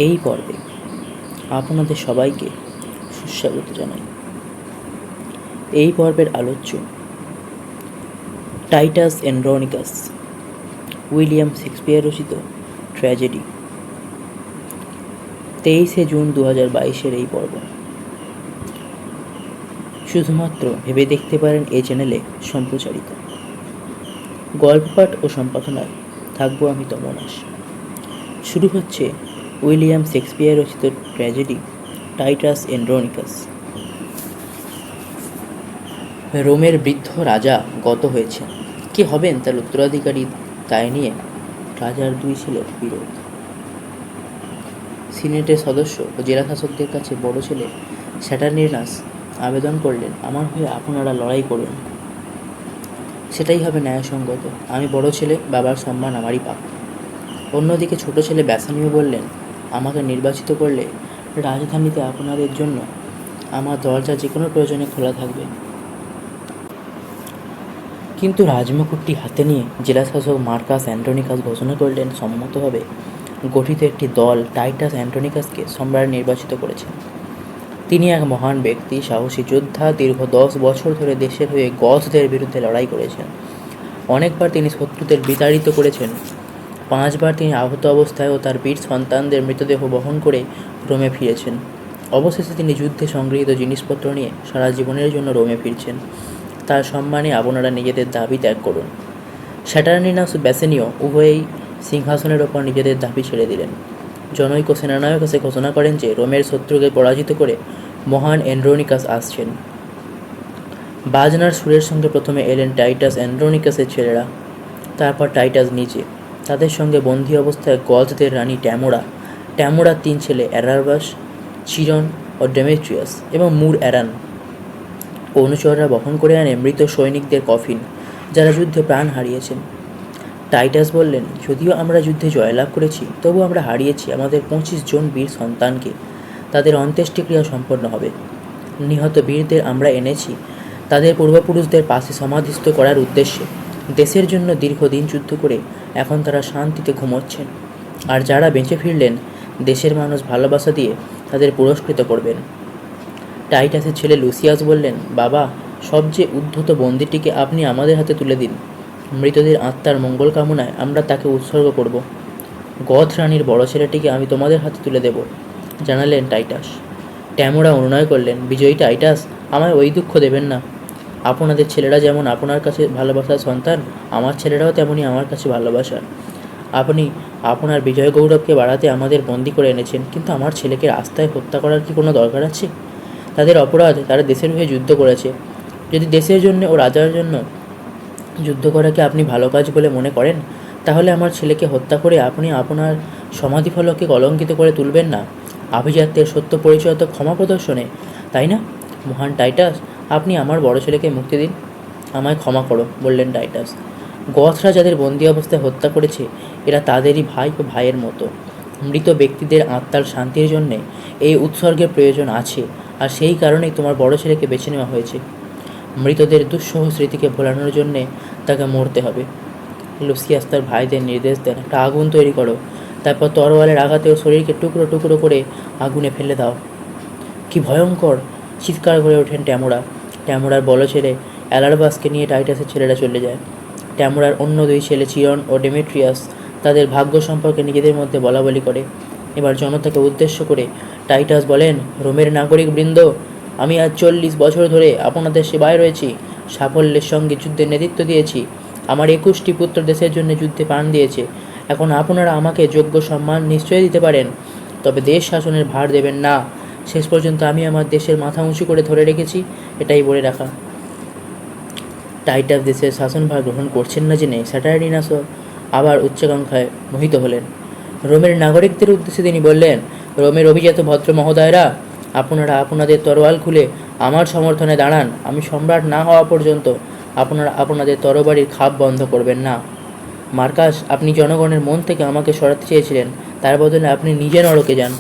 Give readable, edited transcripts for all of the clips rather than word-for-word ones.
এই পর্বে আপনাদের সবাইকে সুস্বাগত জানাই। এই পর্বের আলোচ্য টাইটাস অ্যান্ড্রোনিকাস, উইলিয়াম শেক্সপিয়ার রচিত ট্র্যাজেডি। 23শে জুন 2022 এই পর্ব। শুধুমাত্র ভেবে দেখতে পারেন এই চ্যানেলে সম্প্রচারিত। গল্প পাঠ ও সম্পাদনায় থাকবো আমি তমনাস। শুরু হচ্ছে উইলিয়াম শেক্সপিয়ার রচিত ট্র্যাজেডি টাইটাস অ্যান্ড্রোনিকাস। রোমের বৃদ্ধ রাজা গত হয়েছেন, কে হবেন তার উত্তরাধিকারী তাই নিয়ে রাজার দুই ছেলের বিরোধ। সিনেটের সদস্য ও জেলা শাসকদের কাছে বড় ছেলে স্যাটার্নিনাস আবেদন করলেন, আমার হয়ে আপনারা লড়াই করুন, সেটাই হবে ন্যায়সঙ্গত। আমি বড় ছেলে, বাবার সম্মান আমারই পাপ। অন্যদিকে ছোট ছেলে ব্যাসানিও বললেন, আমাকে নির্বাচিত করলে রাজধানীতে আপনাদের জন্য আমার দরজা যে কোনো প্রয়োজনে খোলা থাকবে। কিন্তু রাজমুকুটটি হাতে নিয়ে জেলাশাসক মার্কাস অ্যান্টনিকাস ঘোষণা করলেন সম্মতভাবে গঠিত একটি দল টাইটাস অ্যান্টনিকাসকে সম্রাট নির্বাচিত করেছেন। তিনি এক মহান ব্যক্তি, সাহসী যোদ্ধা, দীর্ঘ 10 বছর ধরে দেশের হয়ে গথদের বিরুদ্ধে লড়াই করেছেন। অনেকবার তিনি শত্রুদের বিতাড়িত করেছেন। 5 বার তিনি আহত অবস্থায় ও তার বীর সন্তানদের মৃতদেহ বহন করে রোমে ফিরেছেন। অবশেষে তিনি যুদ্ধে সংগৃহীত জিনিসপত্র নিয়ে সারা জীবনের জন্য রোমে ফিরছেন। তার সম্মানে আপনারা নিজেদের দাবি ত্যাগ করুন। স্যাটার্নিনাস ও ব্যাসেনিও উভয়েই সিংহাসনের ওপর নিজেদের দাবি ছেড়ে দিলেন। জনৈক সেনানায়ক এসে ঘোষণা করেন যে রোমের শত্রুকে পরাজিত করে মহান অ্যান্ড্রোনিকাস আসছেন। বাজনার সুরের সঙ্গে প্রথমে এলেন টাইটাস অ্যান্ড্রোনিকাসের ছেলেরা, তারপর টাইটাস নিজে, তাদের সঙ্গে বন্দী অবস্থায় গথদের রানী ট্যামোরার 3 ছেলে অ্যারাবাস, চিরন ও ডেমেট্রিয়াস এবং মুর অ্যারান। অনুচররা বহন করে আনে মৃত সৈনিকদের কফিন, যারা যুদ্ধে প্রাণ হারিয়েছেন। টাইটাস বললেন, যদিও আমরা যুদ্ধে জয়লাভ করেছি, তবু আমরা হারিয়েছি আমাদের 25 জন বীর সন্তানকে। তাদের অন্ত্যেষ্টিক্রিয়া সম্পন্ন হবে। নিহত বীরদের আমরা এনেছি তাদের পূর্বপুরুষদের পাশে সমাধিস্থ করার উদ্দেশ্যে। দেশের জন্য দীর্ঘদিন যুদ্ধ করে এখন তারা শান্তিতে ঘুমোচ্ছেন, আর যারা বেঁচে ফিরলেন দেশের মানুষ ভালোবাসা দিয়ে তাদের পুরস্কৃত করবেন। টাইটাসের ছেলে লুসিয়াস বললেন, বাবা, সবচেয়ে উদ্ধত বন্দিটিকে আপনি আমাদের হাতে তুলে দিন। মৃতদের আত্মার মঙ্গল কামনায় আমরা তাকে উৎসর্গ করব। গথ রানীর বড় ছেলেটিকে আমি তোমাদের হাতে তুলে দেব, জানালেন টাইটাস। ট্যামোরা অনুনয় করলেন, বিজয়ী টাইটাস, আমায় ওই দুঃখ দেবেন না। আপনাদের ছেলেরা যেমন আপনার কাছে ভালোবাসার সন্তান, আমার ছেলেরাও তেমনই আমার কাছে ভালোবাসার। আপনি আপনার বিজয় গৌরবকে বাড়াতে আমাদের বন্দি করে এনেছেন, কিন্তু আমার ছেলেকে রাস্তায় হত্যা করার কি কোনো দরকার আছে? তাদের অপরাধ, তারা দেশের হয়ে যুদ্ধ করেছে। যদি দেশের জন্য ও রাজার জন্য যুদ্ধ করাকে আপনি ভালো কাজ বলে মনে করেন, তাহলে আমার ছেলেকে হত্যা করে আপনি আপনার সমাধিফলককে কলঙ্কিত করে তুলবেন না। আভিজাত্যের সত্য পরিচয় তো ক্ষমা প্রদর্শনে, তাই না? মহান টাইটাস, আপনি আমার বড় ছেলেকে মুক্তি দিন, আমায় ক্ষমা করো, বললেন টাইটাস। গথরা যাদের বন্দি অবস্থায় হত্যা করেছে, এরা তাদেরই ভাই ও ভাইয়ের মতো। মৃত ব্যক্তিদের আত্মার শান্তির জন্যে এই উৎসর্গের প্রয়োজন আছে, আর সেই কারণেই তোমার বড় ছেলেকে বেছে নেওয়া হয়েছে। মৃতদের দুঃসহ স্মৃতিকে ভোলানোর জন্যে তাকে মরতে হবে। লুসিয়াস তার ভাইদের নির্দেশ দেন, একটা আগুন তৈরি করো, তারপর তরোয়ালের আঘাতে ওর শরীরকে টুকরো টুকরো করে আগুনে ফেলে দাও। কি ভয়ঙ্কর! চিৎকার করে ওঠেন ট্যামোরার বড় ছেলে অ্যালারবাসকে নিয়ে টাইটাসের ছেলেরা চলে যায়। ট্যামোরার অন্য 2 ছেলে চিরন ও ডেমেট্রিয়াস তাদের ভাগ্য সম্পর্কে নিজেদের মধ্যে বলাবলি করে। এবার জনতাকে উদ্দেশ্য করে টাইটাস বলেন, রোমের নাগরিক বৃন্দ, আমি আজ 40 বছর ধরে আপনাদের সেবায় রয়েছি, সাফল্যের সঙ্গে যুদ্ধের নেতৃত্ব দিয়েছি। আমার 21টি পুত্র দেশের জন্য যুদ্ধে প্রাণ দিয়েছে। এখন আপনারা আমাকে যোগ্য সম্মান নিশ্চয়ই দিতে পারেন, তবে দেশ শাসনের ভার দেবেন না। শেষ পর্যন্ত আমি আমার দেশের মাথা উঁচু করে ধরে রেখেছি, এটাই বলে রাখা। টাইটাস দেশের শাসনভার গ্রহণ করছেন না জেনে স্যাটার্নিনাসও আবার উচ্চাকাঙ্ক্ষায় মোহিত হলেন। রোমের নাগরিকদের উদ্দেশ্যে তিনি বললেন, রোমের অভিজাত ভদ্র মহোদয়রা, আপনারা আপনাদের তরোয়াল খুলে আমার সমর্থনে দাঁড়ান। আমি সম্রাট না হওয়া পর্যন্ত আপনারা আপনাদের তরবারির খাপ বন্ধ করবেন না। মার্কাস, আপনি জনগণের মন থেকে আমাকে সরাতে চেয়েছিলেন, তার বদলে আপনি নিজে নরকে যান।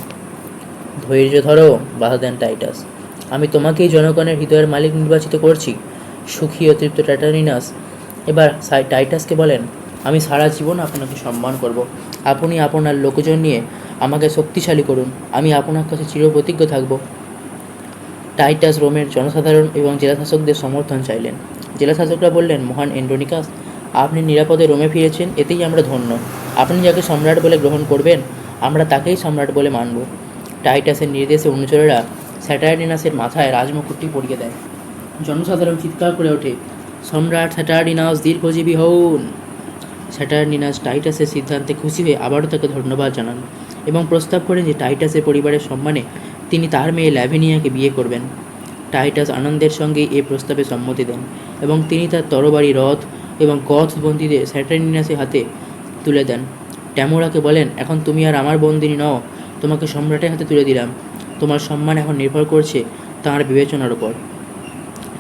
ধৈর্য ধরো, বাধা দেন টাইটাস। আমি তোমাকেই জনগণের হৃদয়ের মালিক নির্বাচিত করছি। সুখী ও তৃপ্ত স্যাটার্নিনাস এবার টাইটাসকে বলেন, আমি সারা জীবন আপনাকে সম্মান করব। আপনি আপনার লোকজন নিয়ে আমাকে শক্তিশালী করুন, আমি আপনার কাছে চিরপ্রতিজ্ঞ থাকব। টাইটাস রোমের জনসাধারণ এবং জেলাশাসকদের সমর্থন চাইলেন। জেলাশাসকরা বললেন, মহান এন্ড্রোনিকাস, আপনি নিরাপদে রোমে ফিরেছেন, এতেই আমরা ধন্য। আপনি যাকে সম্রাট বলে গ্রহণ করবেন, আমরা তাকেই সম্রাট বলে মানব। টাইটাসের নির্দেশে অনুচরেরা স্যাটার্নিনাসের মাথায় রাজমুকুটটি পরিয়ে দেয়। জনসাধারণ চিৎকার করে ওঠে, সম্রাট স্যাটার্নিনাস দীর্ঘজীবী হউন। স্যাটার্নিনাস টাইটাসের সিদ্ধান্তে খুশি হয়ে আবারও তাকে ধন্যবাদ জানান এবং প্রস্তাব করেন যে টাইটাসের পরিবারের সম্মানে তিনি তার মেয়ে ল্যাভিনিয়াকে বিয়ে করবেন। টাইটাস আনন্দের সঙ্গে এই প্রস্তাবে সম্মতি দেন এবং তিনি তার তরবারি, রথ এবং গথ বন্দীদের স্যাটার্নিনাসের হাতে তুলে দেন। ট্যামোরাকে বলেন, এখন তুমি আর আমার বন্দিনী নও, তোমাকে সম্রাটের হাতে তুলে দিলাম। তোমার সম্মান এখন নির্ভর করছে তাঁর বিবেচনার ওপর।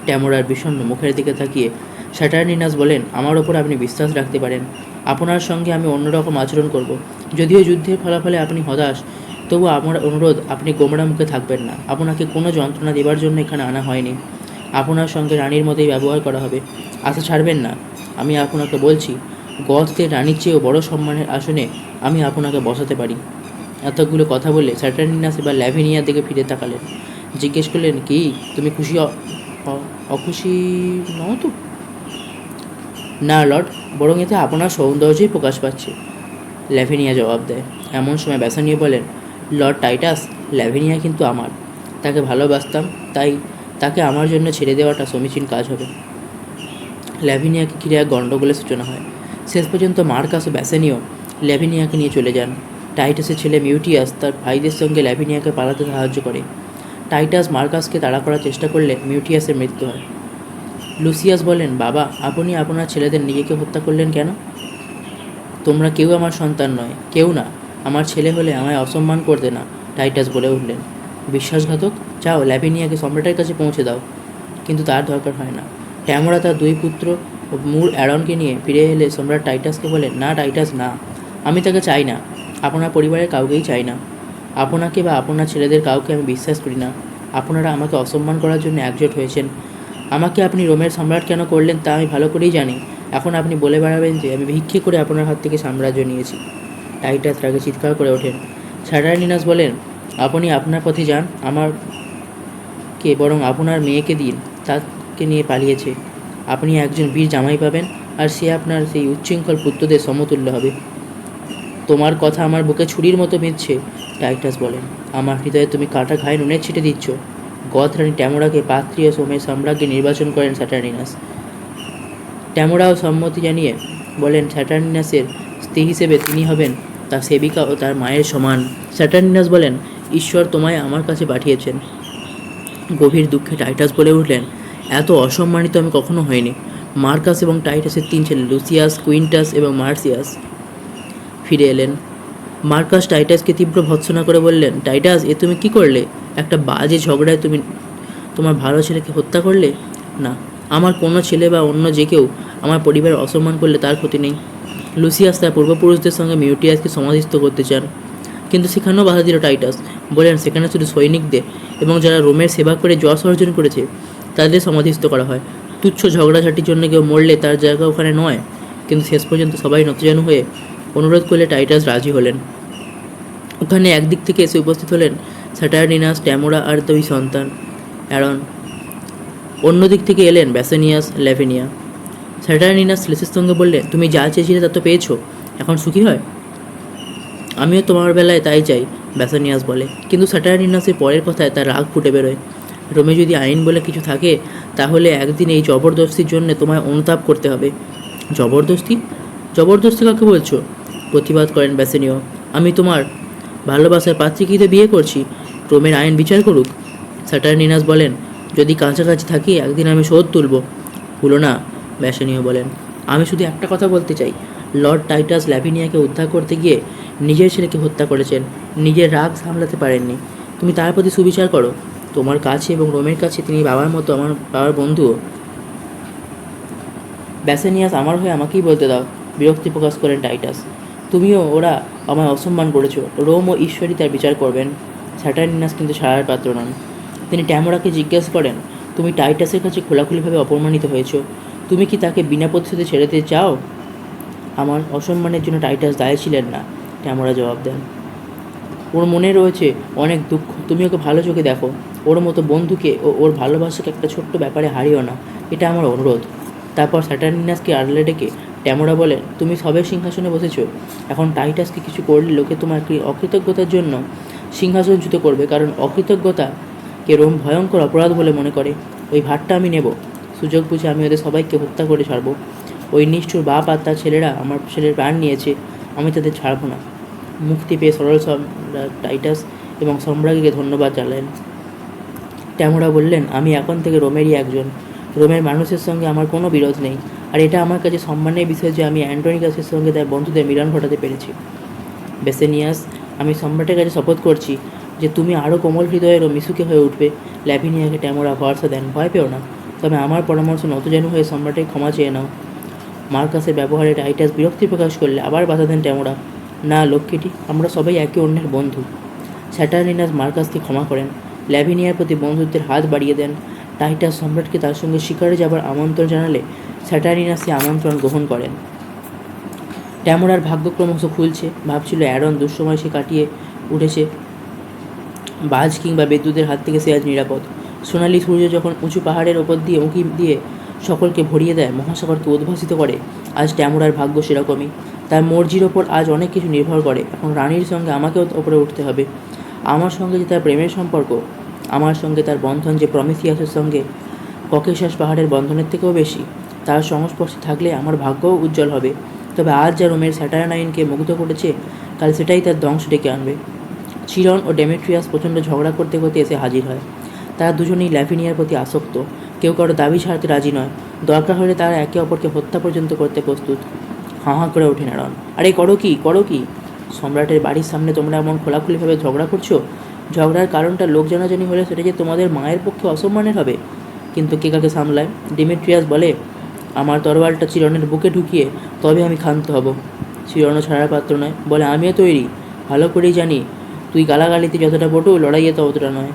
ট্যামোরার বিষণ্ণ মুখের দিকে তাকিয়ে স্যাটার্নিনাস বলেন, আমার ওপর আপনি বিশ্বাস রাখতে পারেন। আপনার সঙ্গে আমি অন্যরকম আচরণ করব। যদিও যুদ্ধের ফলাফলে আপনি হতাশ, তবু আমার অনুরোধ, আপনি গোমরা মুখে থাকবেন না। আপনাকে কোনো যন্ত্রণা দেবার জন্য এখানে আনা হয়নি। আপনার সঙ্গে রানীর মতোই ব্যবহার করা হবে। আশা ছাড়বেন না। আমি আপনাকে বলছি, গথদের রানীর চেয়েও বড় সম্মানের আসনে আমি আপনাকে বসাতে পারি। এতগুলো কথা বলে স্যাটার্নিনাস এবার ল্যাভিনিয়ার দিকে ফিরে তাকালেন। জিজ্ঞেস করলেন, কি তুমি খুশি অখুশি নও তো? না লর্ড, বরং এতে আপনার সৌন্দর্যই প্রকাশ পাচ্ছে, ল্যাভিনিয়া জবাব দেয়। এমন সময় ব্যাসানিও বলেন, লর্ড টাইটাস, ল্যাভিনিয়া কিন্তু আমার। তাকে ভালোবাসতাম, তাই তাকে আমার জন্য ছেড়ে দেওয়াটা সমীচীন কাজ হবে। ল্যাভিনিয়াকে ঘিরে এক গণ্ডগোলের সূচনা হয়। শেষ পর্যন্ত মার্কাস ও ব্যাসানিও ল্যাভিনিয়াকে নিয়ে চলে যান। টাইটাসের ছেলে মিউটিয়াস তার ভাইদের সঙ্গে ল্যাভিনিয়াকে পালাতে সাহায্য করে। টাইটাস মার্কাসকে তাড়া করার চেষ্টা করলে মিউটিয়াসের মৃত্যু হয়। লুসিয়াস বলেন, বাবা, আপনি আপনার ছেলেদের নিজেকে হত্যা করলেন কেন? তোমরা কেউ আমার সন্তান নয়, কেউ না। আমার ছেলে হলে আমায় অসম্মান করতে না, টাইটাস বলে উঠলেন। বিশ্বাসঘাতক, যাও ল্যাভিনিয়াকে সম্রাটের কাছে পৌঁছে দাও। কিন্তু তার দরকার হয় না। ট্যামোরা তার দুই পুত্র ও মূল অ্যারনকে নিয়ে ফিরে এলে সম্রাট টাইটাসকে বলেন, না টাইটাস, না, আমি তাকে চাই না। আপনার পরিবারের কাউকেই চাই না। আপনাকে বা আপনার ছেলেদের কাউকে আমি বিশ্বাস করি না। আপনারা আমাকে অসম্মান করার জন্য একজোট হয়েছেন। আমাকে আপনি রোমের সম্রাট কেন করলেন তা আমি ভালো করেই জানি। এখন আপনি বলে বেড়াবেন যে আমি ভিক্ষে করে আপনার হাত থেকে সাম্রাজ্য নিয়েছি। টাইটাস রাগে চিৎকার করে ওঠেন। স্যাটার্নিনাস বলেন, আপনি আপনার পথে যান, আমারকে বরং আপনার মেয়েকে দিন, তাকে নিয়ে পালিয়েছে। আপনি একজন বীর জামাই পাবেন, আর সে আপনার সেই উচ্ছৃঙ্খল পুত্রদের সমতুল্য হবে। তোমার কথা আমার বুকে ছুরির মতো বিঁধছে, টাইটাস বলেন। আমার হৃদয়ে তুমি কাটা ঘায়ে নুনের ছিটে দিচ্ছ। গথ রানী ট্যামোরাকে পাত্রী ও সোমের সম্রাজ্ঞী নির্বাচন করেন স্যাটার্নিনাস। ট্যামোরাও সম্মতি জানিয়ে বলেন, স্যাটার্নিনাসের স্ত্রী হিসেবে তিনি হবেন তার সেবিকা ও তার মায়ের সমান। স্যাটার্নিনাস বলেন, ঈশ্বর তোমায় আমার কাছে পাঠিয়েছেন। গভীর দুঃখে টাইটাস বলে উঠলেন, এত অসম্মানিত আমি কখনো হইনি। মার্কাস এবং টাইটাসের 3 ছেলে লুসিয়াস, কুইন্টাস এবং মার্সিয়াস ফিরে এলেন। মার্কাস টাইটাসকে তীব্র ভর্ৎসনা করে বললেন, টাইটাস, এ তুমি কী করলে? একটা বাজে ঝগড়ায় তুমি তোমার ভালো ছেলেকে হত্যা করলে। না, আমার কোনো ছেলে বা অন্য যে কেউ আমার পরিবারের অসম্মান করলে তার ক্ষতি নেই। লুসিয়াস তার পূর্বপুরুষদের সঙ্গে মিউটিয়াসকে সমাধিস্থ করতে চান, কিন্তু সেখানেও বাধা দিল টাইটাস। বলেন, সেখানে শুধু সৈনিকদের এবং যারা রোমের সেবা করে যশ অর্জন করেছে তাদের সমাধিস্থ করা হয়। তুচ্ছ ঝগড়াঝাটির জন্য কেউ মরলে তার জায়গা ওখানে নয়। কিন্তু শেষ পর্যন্ত সবাই নতজানু হয়ে অনুরোধ করলে টাইটাস রাজি হলেন। ওখানে একদিক থেকে এসে উপস্থিত হলেন স্যাটার্নিনাস, ট্যামোরা আর 2 সন্তান অ্যারন। অন্য দিক থেকে এলেন ব্যাসানিয়াস, ল্যাভিনিয়া। স্যাটার্নিনাস লেসের সঙ্গে বললেন, তুমি যা চেয়েছিলে তা তো পেয়েছো, এখন সুখী হয়। আমিও তোমার বেলায় তাই চাই, ব্যাসানিয়াস বলে। কিন্তু স্যাটার্নিনাসের পরের কথায় তার রাগ ফুটে বেরোয়। রোমে যদি আইন বলে কিছু থাকে, তাহলে একদিন এই জবরদস্তির জন্য তোমায় অনুতাপ করতে হবে। জবরদস্তি? জবরদস্তি কাকে বলছো? প্রতিবাদ করেন ব্যাসানিও। আমি তোমার ভালোবাসার পাত্রীকে বিয়ে করছি, রোমের আইন বিচার করুক। স্যাটার্নিনাস বলেন, যদি কাছাকাছি থাকি একদিন আমি শোধ তুলব। হলো না, ব্যাসানিও বলেন। আমি শুধু একটা কথা বলতে চাই, লর্ড টাইটাস ল্যাভিনিয়াকে উদ্ধার করতে গিয়ে নিজের ছেলেকে হত্যা করেছেন, নিজের রাগ সামলাতে পারেননি। তুমি তার প্রতি সুবিচার করো। তোমার কাছে এবং রোমের কাছে তিনি বাবার মতো, আমার বাবার বন্ধুও। ব্যাসানিয়াস, আমার হয়ে আমাকেই বলতে দাও, বিরক্তি প্রকাশ করেন টাইটাস। তুমিও ওরা আমায় অসম্মান করেছো, রোম ও ঈশ্বরই তার বিচার করবেন। স্যাটার্নিনাস কিন্তু ছাড়ার পাত্র নন। তিনি ট্যামোরাকে জিজ্ঞেস করেন, তুমি টাইটাসের কাছে খোলাখুলিভাবে অপমানিত হয়েছো, তুমি কি তাকে বিনা প্রতিশোধে ছেড়ে দিতে চাও? আমার অসম্মানের জন্য টাইটাস দায়ী ছিলেন না, ট্যামোরা জবাব দেন। ওর মনে রয়েছে অনেক দুঃখ, তুমি ওকে ভালো চোখে দেখো। ওর মতো বন্ধুকে ও ওর ভালোবাসাকে একটা ছোট্ট ব্যাপারে হারিও না, এটা আমার অনুরোধ। তারপর স্যাটার্নিনাসকে আড়ালে ডেকে ট্যামোরা বলেন, তুমি সবের সিংহাসনে বসেছো, এখন টাইটাসকে কিছু করলে লোকে তোমার অকৃতজ্ঞতার জন্য সিংহাসনচ্যুত করবে, কারণ অকৃতজ্ঞতাকে রোম ভয়ঙ্কর অপরাধ বলে মনে করে। ওই ভারটা আমি নেব, সুযোগ বুঝে আমি ওদের সবাইকে হত্যা করে ছাড়বো। ওই নিষ্ঠুর বাপ আর তার ছেলেরা আমার ছেলের প্রাণ নিয়েছে, আমি তাদের ছাড়বো না। মুক্তি পেয়ে সরল টাইটাস এবং সম্রাজ্ঞীকে ধন্যবাদ জানালেন। ট্যামোরা বললেন, আমি এখন থেকে রোমেরই একজন। রোমের মানুষের সঙ্গে আমার কোনো বিরোধ নেই, আর এটা আমার কাছে সম্মানের বিষয় যে আমি অ্যান্টোনিকাসের সঙ্গে তার বন্ধুদের মিলন ঘটাতে পেরেছি। বেসেনিয়াস, আমি সম্রাটের কাছে শপথ করছি যে তুমি আরও কোমল হৃদয়ের ও মিশুকে হয়ে উঠবে। ল্যাভিনিয়াকে ট্যামোরা ভরসা দেন, ভয় পেও না, তবে আমার পরামর্শ নতজানু হয়ে সম্রাটের ক্ষমা চেয়ে নাও। মার্কাসের ব্যবহারে টাইটাস বিরক্তি প্রকাশ করলে আবার বাধা দেন ট্যামোরা, না লক্ষ্মীটি, আমরা সবাই একে অন্যের বন্ধু। স্যাটার্নিনাস মার্কাসকে ক্ষমা করেন, ল্যাভিনিয়ার প্রতি বন্ধুত্বের হাত বাড়িয়ে দেন। টাইটাস সম্রাটকে তার সঙ্গে শিকারে যাবার আমন্ত্রণ জানালে স্যাটার্নিনাস সে আমন্ত্রণ গ্রহণ করেন। ট্যামোরার ভাগ্য ক্রমশ খুলছে। ভাবছিল অ্যারন দুঃসময় সে কাটিয়ে উঠেছে, বাজ কিংবা বিদ্যুতের হাত থেকে সে আজ নিরাপদ। সোনালি সূর্য যখন উঁচু পাহাড়ের ওপর দিয়ে উঁকি দিয়ে সকলকে ভরিয়ে দেয়, মহাসাগরকে উদ্ভাসিত করে, আজ ট্যামোরার ভাগ্য সেরকমই। তার মর্জির ওপর আজ অনেক কিছু নির্ভর করে। এখন রানীর সঙ্গে আমাকেও ওপরে উঠতে হবে। আমার সঙ্গে যে তার প্রেমের সম্পর্ক, আমার সঙ্গে তার বন্ধন যে প্রমিথিয়াসের সঙ্গে ককেশাস পাহাড়ের বন্ধনের থেকেও বেশি, তার সংস্পর্শে থাকলে আমার ভাগ্যও উজ্জ্বল হবে। তবে আজ যা রোমের স্যাটার্নাইনকে মুগ্ধ করেছে, কাল সেটাই তার ধ্বংস ডেকে আনবে। চিরন ও ডেমেট্রিয়াস প্রচণ্ড ঝগড়া করতে করতে এসে হাজির হয়। তারা দুজনেই ল্যাভিনিয়ার প্রতি আসক্ত, কেউ কারো দাবি ছাড়তে রাজি নয়। দরকার হলে তারা একে অপরকে হত্যা পর্যন্ত করতে প্রস্তুত। হাঁ হাঁ করে ওঠেন অ্যারন, আরে করো কি, করো কি? সম্রাটের বাড়ির সামনে তোমরা এমন খোলাখুলিভাবে ঝগড়া করছো। ঝগড়ার কারণটা লোক জানাজানি হলে সেটা যে তোমাদের মায়ের পক্ষে অসম্মানের হবে। কিন্তু কে কাকে সামলায়? ডিমেট্রিয়াস বলে, আমার তরোয়ালটা চিরনের বুকে ঢুকিয়ে তবে আমি ক্ষান্ত হব। চিরনও ছাড়ার পাত্র নয়, বলে, আমিও তৈরি, ভালো করেই জানি তুই গালাগালিতে যতটা বটু, লড়াইয়ে ততটা নয়।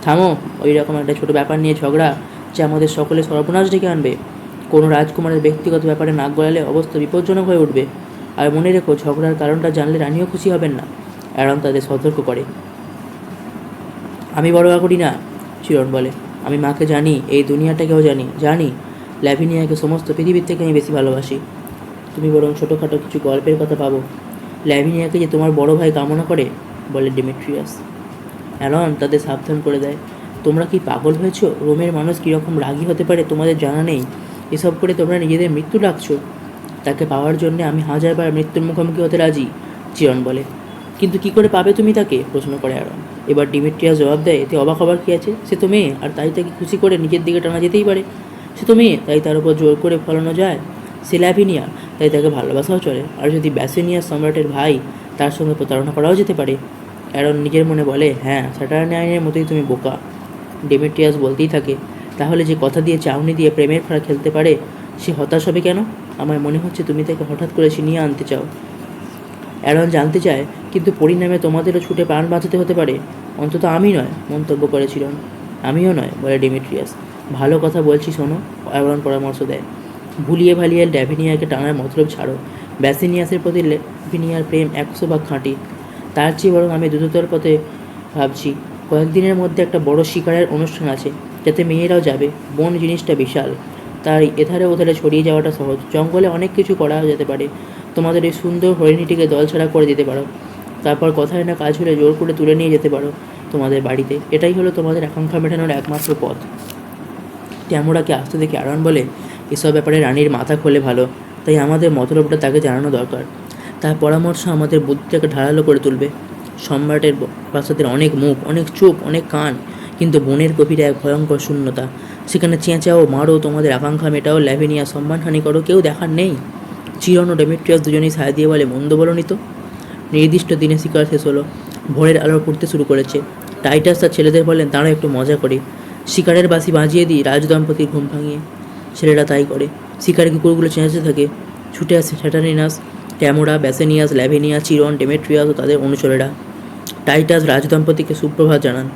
থামো, ওই রকম একটা ছোটো ব্যাপার নিয়ে ঝগড়া যে আমাদের সকলে সর্বনাশ ডেকে আনবে। কোনো রাজকুমারের ব্যক্তিগত ব্যাপারে নাক গলালে অবস্থা বিপজ্জনক হয়ে উঠবে। আর মনে রেখো, ঝগড়ার কারণটা জানলে রানীও খুশি হবেন না। অ্যারন তাদের সতর্ক করে। আমি বড় করি না, চিরন বলে, আমি মাকে জানি, এই দুনিয়াটাকেও জানি ল্যাভিনিয়াকে সমস্ত পৃথিবীর থেকে আমি বেশি ভালোবাসি। তুমি বরং ছোটোখাটো কিছু গল্পের কথা পাবো। ল্যাভিনিয়াকে যে তোমার বড় ভাই কামনা করে, বলে ডিমেট্রিয়াস। অ্যারন তাদের সাবধান করে দেয়, তোমরা কি পাগল হয়েছো? রোমের মানুষ কীরকম রাগী হতে পারে তোমাদের জানা নেই। এসব করে তোমরা নিজেদের মৃত্যু ডাকছো। তাকে পাওয়ার জন্যে আমি হাজারবার মৃত্যুর মুখোমুখি হতে রাজি, চিরন বলে। কিন্তু কি করে পাবে তুমি তাকে? প্রশ্ন করে অ্যারন। এবার ডিমেট্রিয়াস জবাব দেয়, এতে অবাক হবার কী আছে? সে তো মেয়ে, আর তাই তাকে খুশি করে নিজের দিকে টানা যেতেই পারে। সে তো মেয়ে, তাই তার উপর জোর করে ফলানো যায়। সে ল্যাভিনিয়া, তাই তাকে ভালোবাসাও চলে। আর যদি ব্যাসেনিয়াস সম্রাটের ভাই, তার সঙ্গে প্রতারণা করাও যেতে পারে। অ্যারন নিজের মনে বলে, হ্যাঁ, স্যাটার্নাইনের মতোই তুমি বোকা। ডিমেট্রিয়াস বলতেই থাকে, তাহলে যে কথা দিয়ে চাউনি দিয়ে প্রেমের খেলা খেলতে পারে, সে হতাশ হবে কেন? আমার মনে হচ্ছে তুমি তাকে হঠাৎ করে ছিনিয়ে আনতে চাও। অ্যারন জানতে চায়, কিন্তু পরিণামে তোমাদেরও ছুটে প্রাণ বাঁচাতে হতে পারে। অন্তত আমি নয়, মন্তব্য করেছিলেন। আমিও নয়, বলে ডিমেট্রিয়াস। ভালো কথা বলছি শোনো, অ্যারন পরামর্শ দেয়। ভুলিয়ে ভালিয়ে ল্যাভিনিয়াকে টানার মতলব ছাড়ো। ব্যাসিনিয়াসের প্রতি ল্যাভিনিয়ার প্রেম 100 ভাগ খাঁটি। তার চেয়ে বরং আমি দ্রুততর পথে ভাবছি। কয়েকদিনের মধ্যে একটা বড় শিকারের অনুষ্ঠান আছে, যাতে মেয়েরাও যাবে। বন জিনিসটা বিশাল, তাই এধারে ওধারে ছড়িয়ে যাওয়াটা সহজ। জঙ্গলে অনেক কিছু করা যেতে পারে। তোমাদের এই সুন্দর হরিণীটিকে দলছাড়া করে দিতে পারো। তারপর কথায় না কাজ হলে জোর করে তুলে নিয়ে যেতে পারো তোমাদের বাড়িতে। এটাই হলো তোমাদের আকাঙ্ক্ষা মেটানোর একমাত্র পথ। ট্যামোরাকে আসতে দেখে অ্যারন বলে, এসব ব্যাপারে রানীর মাথা খোলে ভালো, তাই আমাদের মতলবটা তাকে জানানো দরকার। তার পরামর্শ আমাদের বুদ্ধিটাকে ধারালো করে তুলবে। সম্রাটের প্রাসাদের অনেক মুখ, অনেক চোখ, অনেক কান, কিন্তু বনের গভীরে এক ভয়ঙ্কর শূন্যতা। সেখানে চেঁচাও, মারো, তোমাদের আকাঙ্ক্ষা মেটাও, ল্যাভিনিয়া সম্মানহানি করো, কেউ দেখার নেই। চিরন ও ডেমেট্রিয়াস দুজনেই সায় দিয়ে বলে, মন্দ বলনি তো। নির্দিষ্ট দিনে শিকার শেষ হলো। ভোরের আলো পড়তে শুরু করেছে। টাইটাস তার ছেলেদের বলেন, তারা একটু মজা করি, শিকারের বাঁশি বাজিয়ে দিই রাজদম্পতির ঘুম ভাঙিয়ে। ছেলেরা তাই করে। শিকারের কুকুরগুলো চেঁচাতে থাকে। ছুটে আসে স্যাটার্নিনাস, ট্যামোরা, ব্যাসেনিয়াস, ল্যাভিনিয়া, চিরন, ডেমেট্রিয়াস ও তাদের অনুচরেরা। টাইটাস রাজদম্পতিকে সুপ্রভাত জানান।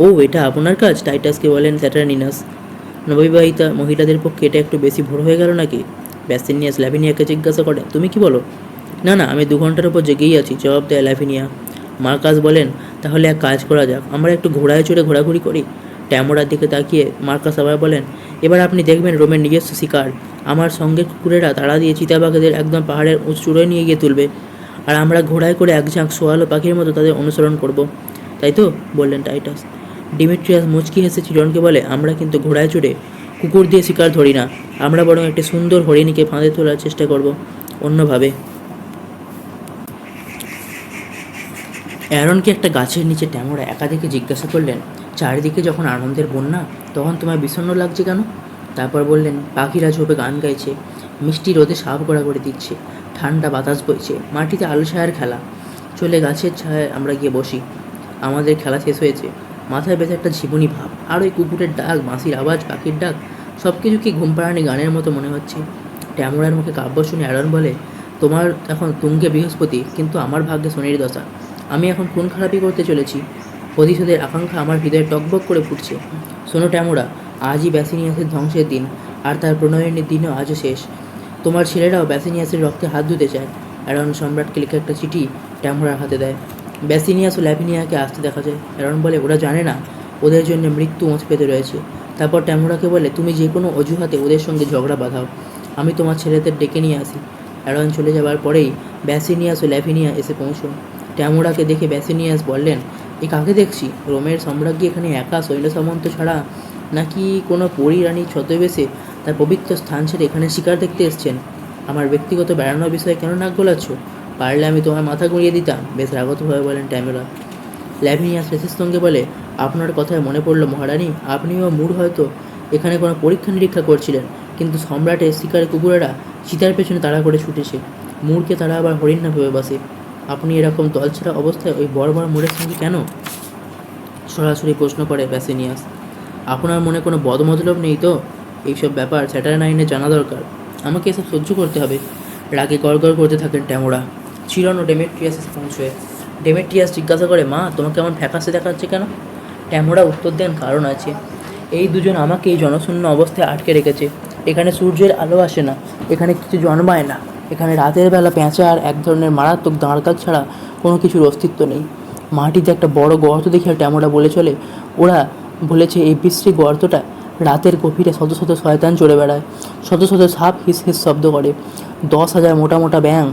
ও, এটা আপনার কাজ? টাইটাসকে বলেন স্যাটার্নিনাস। নববিবাহিতা মহিলাদের পক্ষে এটা একটু বেশি ভোর হয়ে গেল নাকি? ব্যাসেনিয়াস ল্যাভিনিয়াকে জিজ্ঞাসা করে, তুমি কি বলো? না, আমি 2 ঘন্টার উপর জেগেই আছি, জবাব দেয় ল্যাভিনিয়া। মার্কাস বলেন, তাহলে এক কাজ করা যাক, আমরা একটু ঘোড়ায় চড়ে ঘোরাঘুরি করি। ট্যামোরার দিকে তাকিয়ে মার্কাস আবার বলেন, এবার আপনি দেখবেন রোমের নিজস্ব শিকার। আমার সঙ্গে কুকুরেরা তাড়া দিয়ে চিতাবাঘদের একদম পাহাড়ের চূড়োয় নিয়ে গিয়ে তুলবে, আর আমরা ঘোড়ায় করে এক ঝাঁক সোয়ালো পাখির মতো তাদের অনুসরণ করব। তাই তো, বললেন টাইটাস। ডিমিট্রিয়াস মুচকি হেসে চিরনকে বলে, আমরা কিন্তু ঘোড়ায় চড়ে কুকুর দিয়ে শিকার ধরি না, আমরা বরং একটি সুন্দর হরিণীকে ফাঁদে তোলার চেষ্টা করব অন্যভাবে। অ্যারনকে একটা গাছের নিচে ট্যামোরা একা দেখে জিজ্ঞাসা করলেন, চারিদিকে যখন আনন্দের বন্যা তখন তোমায় বিষণ্ণ লাগছে কেন? তারপর বললেন, পাখিরা ঝোপে গান গাইছে, মিষ্টি রোদে সাপ গড়াগড়ি দিচ্ছে, ঠান্ডা বাতাস বইছে, মাটিতে আলো ছায়ার খেলা। চলে গাছের ছায়ায় আমরা গিয়ে বসি। আমাদের খেলা শেষ হয়েছে। মাথায় বেঁধে একটা জীবনী ভাব, আর ওই কুকুরের ডাক, বাঁশির আওয়াজ, পাখির ডাক, সব কিছু কি ঘুম পাড়ানি গানের মতো মনে হচ্ছে। ট্যামোরার মুখে কাব্য শুনে অ্যারন বলে, তোমার এখন তুঙ্গে বৃহস্পতি, কিন্তু আমার ভাগ্যে শনির দশা। আমি এখন খুন খারাপি করতে চলেছি। প্রতিশোধের আকাঙ্ক্ষা আমার হৃদয়ে টকবক করে ফুটছে। শোনো ট্যামোরা, আজই ব্যাসিনিয়াসের ধ্বংসের দিন, আর তার প্রণয়নের দিনও আজও শেষ। তোমার ছেলেরাও ব্যাসিনিয়াসের রক্তে হাত ধুতে চায়। অ্যারন সম্রাটকে লেখা একটা চিঠি ট্যামোরার হাতে দেয়। ব্যাসিনিয়াস ও ল্যাভিনিয়াকে আসতে দেখা যায়। অ্যারন বলে, ওরা জানে না ওদের জন্য মৃত্যু ওঁচ পেতে রয়েছে। তারপর ট্যামোরাকে বলে, তুমি যে কোনো অজুহাতে ওদের সঙ্গে ঝগড়া বাঁধাও, আমি তোমার ছেলেদের ডেকে নিয়ে আসি। অ্যারন চলে যাবার পরেই ব্যাসিনিয়াস ও ল্যাভিনিয়া এসে পৌঁছন। ট্যামোরাকে দেখে ব্যাসিনিয়াস বললেন, এ কাকে দেখছি? রোমের সম্রাজ্ঞী এখানে একা সৈন্য সামন্ত ছাড়া, নাকি কোনো পরী রানীর ছদ্মবেশে তার পবিত্র স্থান ছেড়ে এখানে শিকার দেখতে এসছেন? আমার ব্যক্তিগত বেড়ানোর বিষয়ে কেন নাক গলাচ্ছ? পারলে আমি তোমার মাথা ঘুরিয়ে দিতাম, বেশ রাগতভাবে বলেন ট্যামোরা। ল্যাভিনিয়াস শেষের সঙ্গে বলে, আপনার কথায় মনে পড়ল মহারানী, আপনিও মূঢ় হয়তো এখানে কোনো পরীক্ষা নিরীক্ষা করছিলেন, কিন্তু সম্রাটের শিকারে কুকুরেরা চিতার পেছনে তাড়া করে ছুটেছে। মূরকে তারা আবার হরিণ না ভেবে বসে। আপনি এরকম দলছাড়া অবস্থায় ওই বড় বড় মোড়ের সঙ্গে কেন? সরাসরি প্রশ্ন করে ব্যাসিনিয়াস। আপনার মনে কোনো বদমতলব নেই তো? এইসব ব্যাপার স্যাটারনাইনে জানা দরকার। আমাকে এসব সহ্য করতে হবে। রাগে গড়গড় করতে থাকেন ট্যামোরা। চিরন ও ডেমেট্রিয়াস এসে পৌঁছয়। ডেমেট্রিয়াস জিজ্ঞাসা করে, মা, তোমাকে এমন ফ্যাকাশে দেখাচ্ছে কেন? ট্যামোরা উত্তর দেন, কারণ আছে। এই দুজন আমাকে এই জনশূন্য অবস্থায় আটকে রেখেছে। এখানে সূর্যের আলো আসে না, এখানে কিছু জন্মায় না, এখানে রাতের বেলা পেঁচা আর এক ধরনের মারাত্মক দাঁড়কাত ছাড়া কোনো কিছুর অস্তিত্ব নেই। মাটিতে একটা বড় গর্ত দেখে ট্যামোরা বলে চলে, ওরা বলেছে এই বিশ্রী গর্তটা রাতের গভীরে শত শত শয়তান চড়ে বেড়ায়, শত শত সাপ হিস হিস শব্দ করে, 10,000 মোটা মোটা ব্যাঙ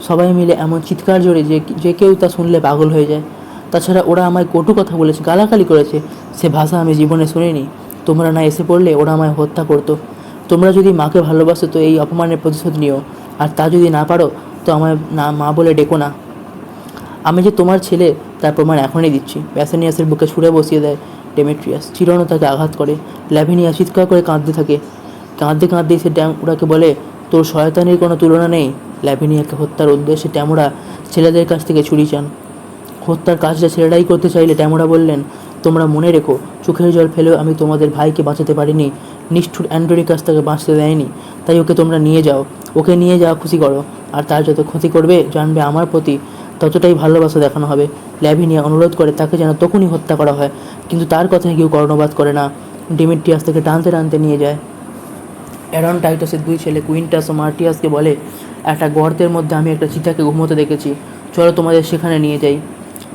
সবাই মিলে এমন চিৎকার জোরে যে কেউ তা শুনলে পাগল হয়ে যায়। তাছাড়া ওরা আমায় কটু কথা বলেছে, গালাগালি করেছে, সে ভাষা আমি জীবনে শুনিনি। তোমরা না এসে পড়লে ওরা আমায় হত্যা করতো। তোমরা যদি মাকে ভালোবাসো তো এই অপমানের প্রতিশোধ নিও, আর তা যদি না পারো তো আমায় না মা বলে ডেকো না। আমি যে তোমার ছেলে তার প্রমাণ এখনই দিচ্ছি। ব্যাসিনিয়াসের বুকে ছুঁড়ে বসিয়ে দেয় ডেমেট্রিয়াস। চিরনও তাকে আঘাত করে। ল্যাভিনিয়া চিৎকার করে কাঁদতে থাকে। কাঁদতে কাঁদতে সে ট্যামোরাকে বলে, তোর শয়তানির কোনো তুলনা নেই। ল্যাভিনিয়াকে হত্যার উদ্দেশ্যে ট্যামোরা ছেলেদের কাছ থেকে ছুরি চান। হত্যার কাজটা ছেলেরাই করতে চাইলে ট্যামোরা বললেন, তোমরা মনে রেখো, চোখের জল ফেলেও আমি তোমাদের ভাইকে বাঁচাতে পারিনি। নিষ্ঠুর অ্যান্টনিকাস তাকে বাঁচতে দেয়নি, তাই ওকে তোমরা নিয়ে যাও। ওকে নিয়ে যাওয়া খুশি করো, আর তার যত ক্ষতি করবে জানবে আমার প্রতি ততটাই ভালোবাসা দেখানো হবে। ল্যাভিনিয়া অনুরোধ করে তাকে যেন তখনই হত্যা করা হয়, কিন্তু তার কথায় কেউ কর্ণপাত করে না। ডিমিট্রিয়াস তাকে টানতে টানতে নিয়ে যায়। অ্যারন টাইটাসের 2 ছেলে কুইন্টাস ও মার্টিয়াসকে বলে, একটা গর্তের মধ্যে আমি একটা চিতাকে ঘুমোতে দেখেছি, চলো তোমাদের সেখানে নিয়ে যাই।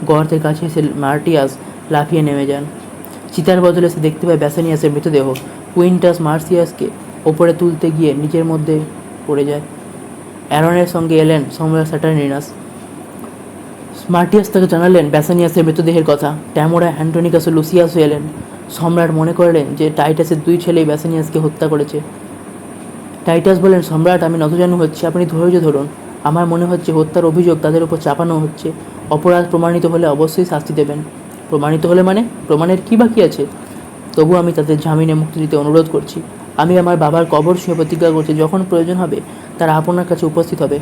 গর্তের কাছে এসে মার্টিয়াস লাফিয়ে নেমে যান। চিতার বদলে সে দেখতে পায় ব্যাসিনিয়াসের মৃতদেহ। কুইন্টাস মার্টিয়াসকে ওপরে তুলতে গিয়ে নিজের মধ্যে পড়ে যায়। অ্যারনের সঙ্গে এলেন সম্রাট স্যাটার্নিনাস। মার্টিয়াস তাকে জানালেন ব্যাসিনিয়াসের মৃতদেহের কথা। ট্যামোরা, অ্যান্টনিকাস ও লুসিয়াসও এলেন। সম্রাট মনে করলেন যে টাইটাসের 2 ছেলেই ব্যাসিনিয়াসকে হত্যা করেছে। টাইটাস বলেন, সম্রাট, আমি নতজানু হচ্ছি, আপনি ধৈর্য ধরুন। আমার মনে হচ্ছে হত্যার অভিযোগ তাদের উপর চাপানো হচ্ছে। অপরাধ প্রমাণিত হলে অবশ্যই শাস্তি দেবেন। প্রমাণিত হলে মানে? প্রমাণের কী বাকি আছে? তবু আমি তাদের জামিনে মুক্তি দিতে অনুরোধ করছি। আমি আমার বাবার কবর ছুঁয়ে প্রতিজ্ঞা করছি, যখন প্রয়োজন হবে তারা আপনার কাছে উপস্থিত হবে।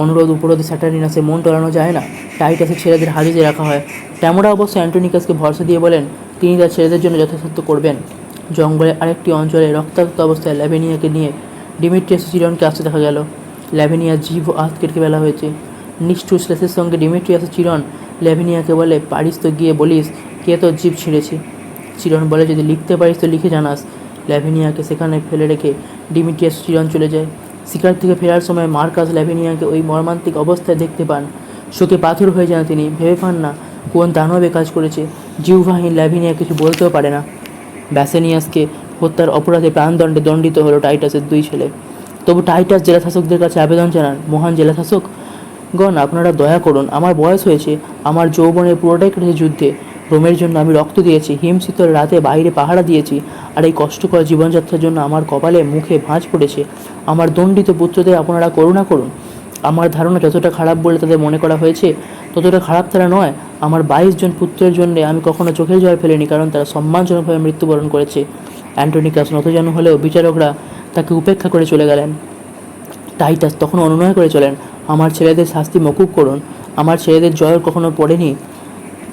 অনুরোধ উপরোধে স্যাটার্নিনাসে মন টলানো যায় না। টাইটাসের ছেলেদের হাজিতে রাখা হয়। ট্যামোরা অবশ্য অ্যান্টনিকাসকে ভরসা দিয়ে বলেন তিনি তার ছেলেদের জন্য যথাসাধ্য করবেন। জঙ্গলের আরেকটি অঞ্চলে রক্তাক্ত অবস্থায় ল্যাভিনিয়াকে নিয়ে ডিমিট্রিয়াস চিরনকে আসতে দেখা গেল। ল্যাভিনিয়া জিভ ও হাত কেটে ফেলা হয়েছে। নিষ্ঠুর শ্লেষের সঙ্গে ডিমিট্রিয়াস চিরন ল্যাভিনিয়াকে বলে, পারিস তো গিয়ে বলিস কে তোর জিভ ছিঁড়েছে। চিরন বলে, যদি লিখতে পারিস তো লিখে জানাস। ল্যাভিনিয়াকে সেখানে ফেলে রেখে ডিমিট্রিয়াস চিরন চলে যায়। শিকার থেকে ফেরার সময় মার্কাস ল্যাভিনিয়াকে ওই মর্মান্তিক অবস্থায় দেখতে পান। শোকে পাথর হয়ে যান তিনি। ভেবে পান না কোন দানবে কাজ করেছে। জিহ্বাহীন ল্যাভিনিয়া কিছু বলতেও পারে না। ব্যাসেনিয়াসকে হত্যার অপরাধে প্রাণদণ্ডে দণ্ডিত হলো টাইটাসের দুই ছেলে। তবু টাইটাস জেলাশাসকদের কাছে আবেদন জানান, মহান জেলাশাসক গণ, আপনারা দয়া করুন। আমার বয়স হয়েছে, আমার যৌবনের পুরোটাই কেটেছে যুদ্ধে। রোমের জন্য আমি রক্ত দিয়েছি, হিমশীতল রাতে বাইরে পাহারা দিয়েছি, আর এই কষ্টকর জীবনযাত্রার জন্য আমার কপালে মুখে ভাঁজ পড়েছে। আমার দণ্ডিত পুত্রদের আপনারা করুণা করুন। আমার ধারণা যতটা খারাপ বলে তাদের মনে করা হয়েছে ততটা খারাপ তারা নয়। আমার 22 জন পুত্রের জন্য আমি কখনো চোখের জল ফেলিনি, কারণ তারা সম্মানজনকভাবে মৃত্যুবরণ করেছে। অ্যান্টোনিকাস নতজানু হলেও বিচারকরা তাকে উপেক্ষা করে চলে গেলেন। টাইটাস তখন অনুনয় করে চলেন, আমার ছেলেদের শাস্তি মকুব করুন। আমার ছেলেদের জয় কখনো পড়েনি,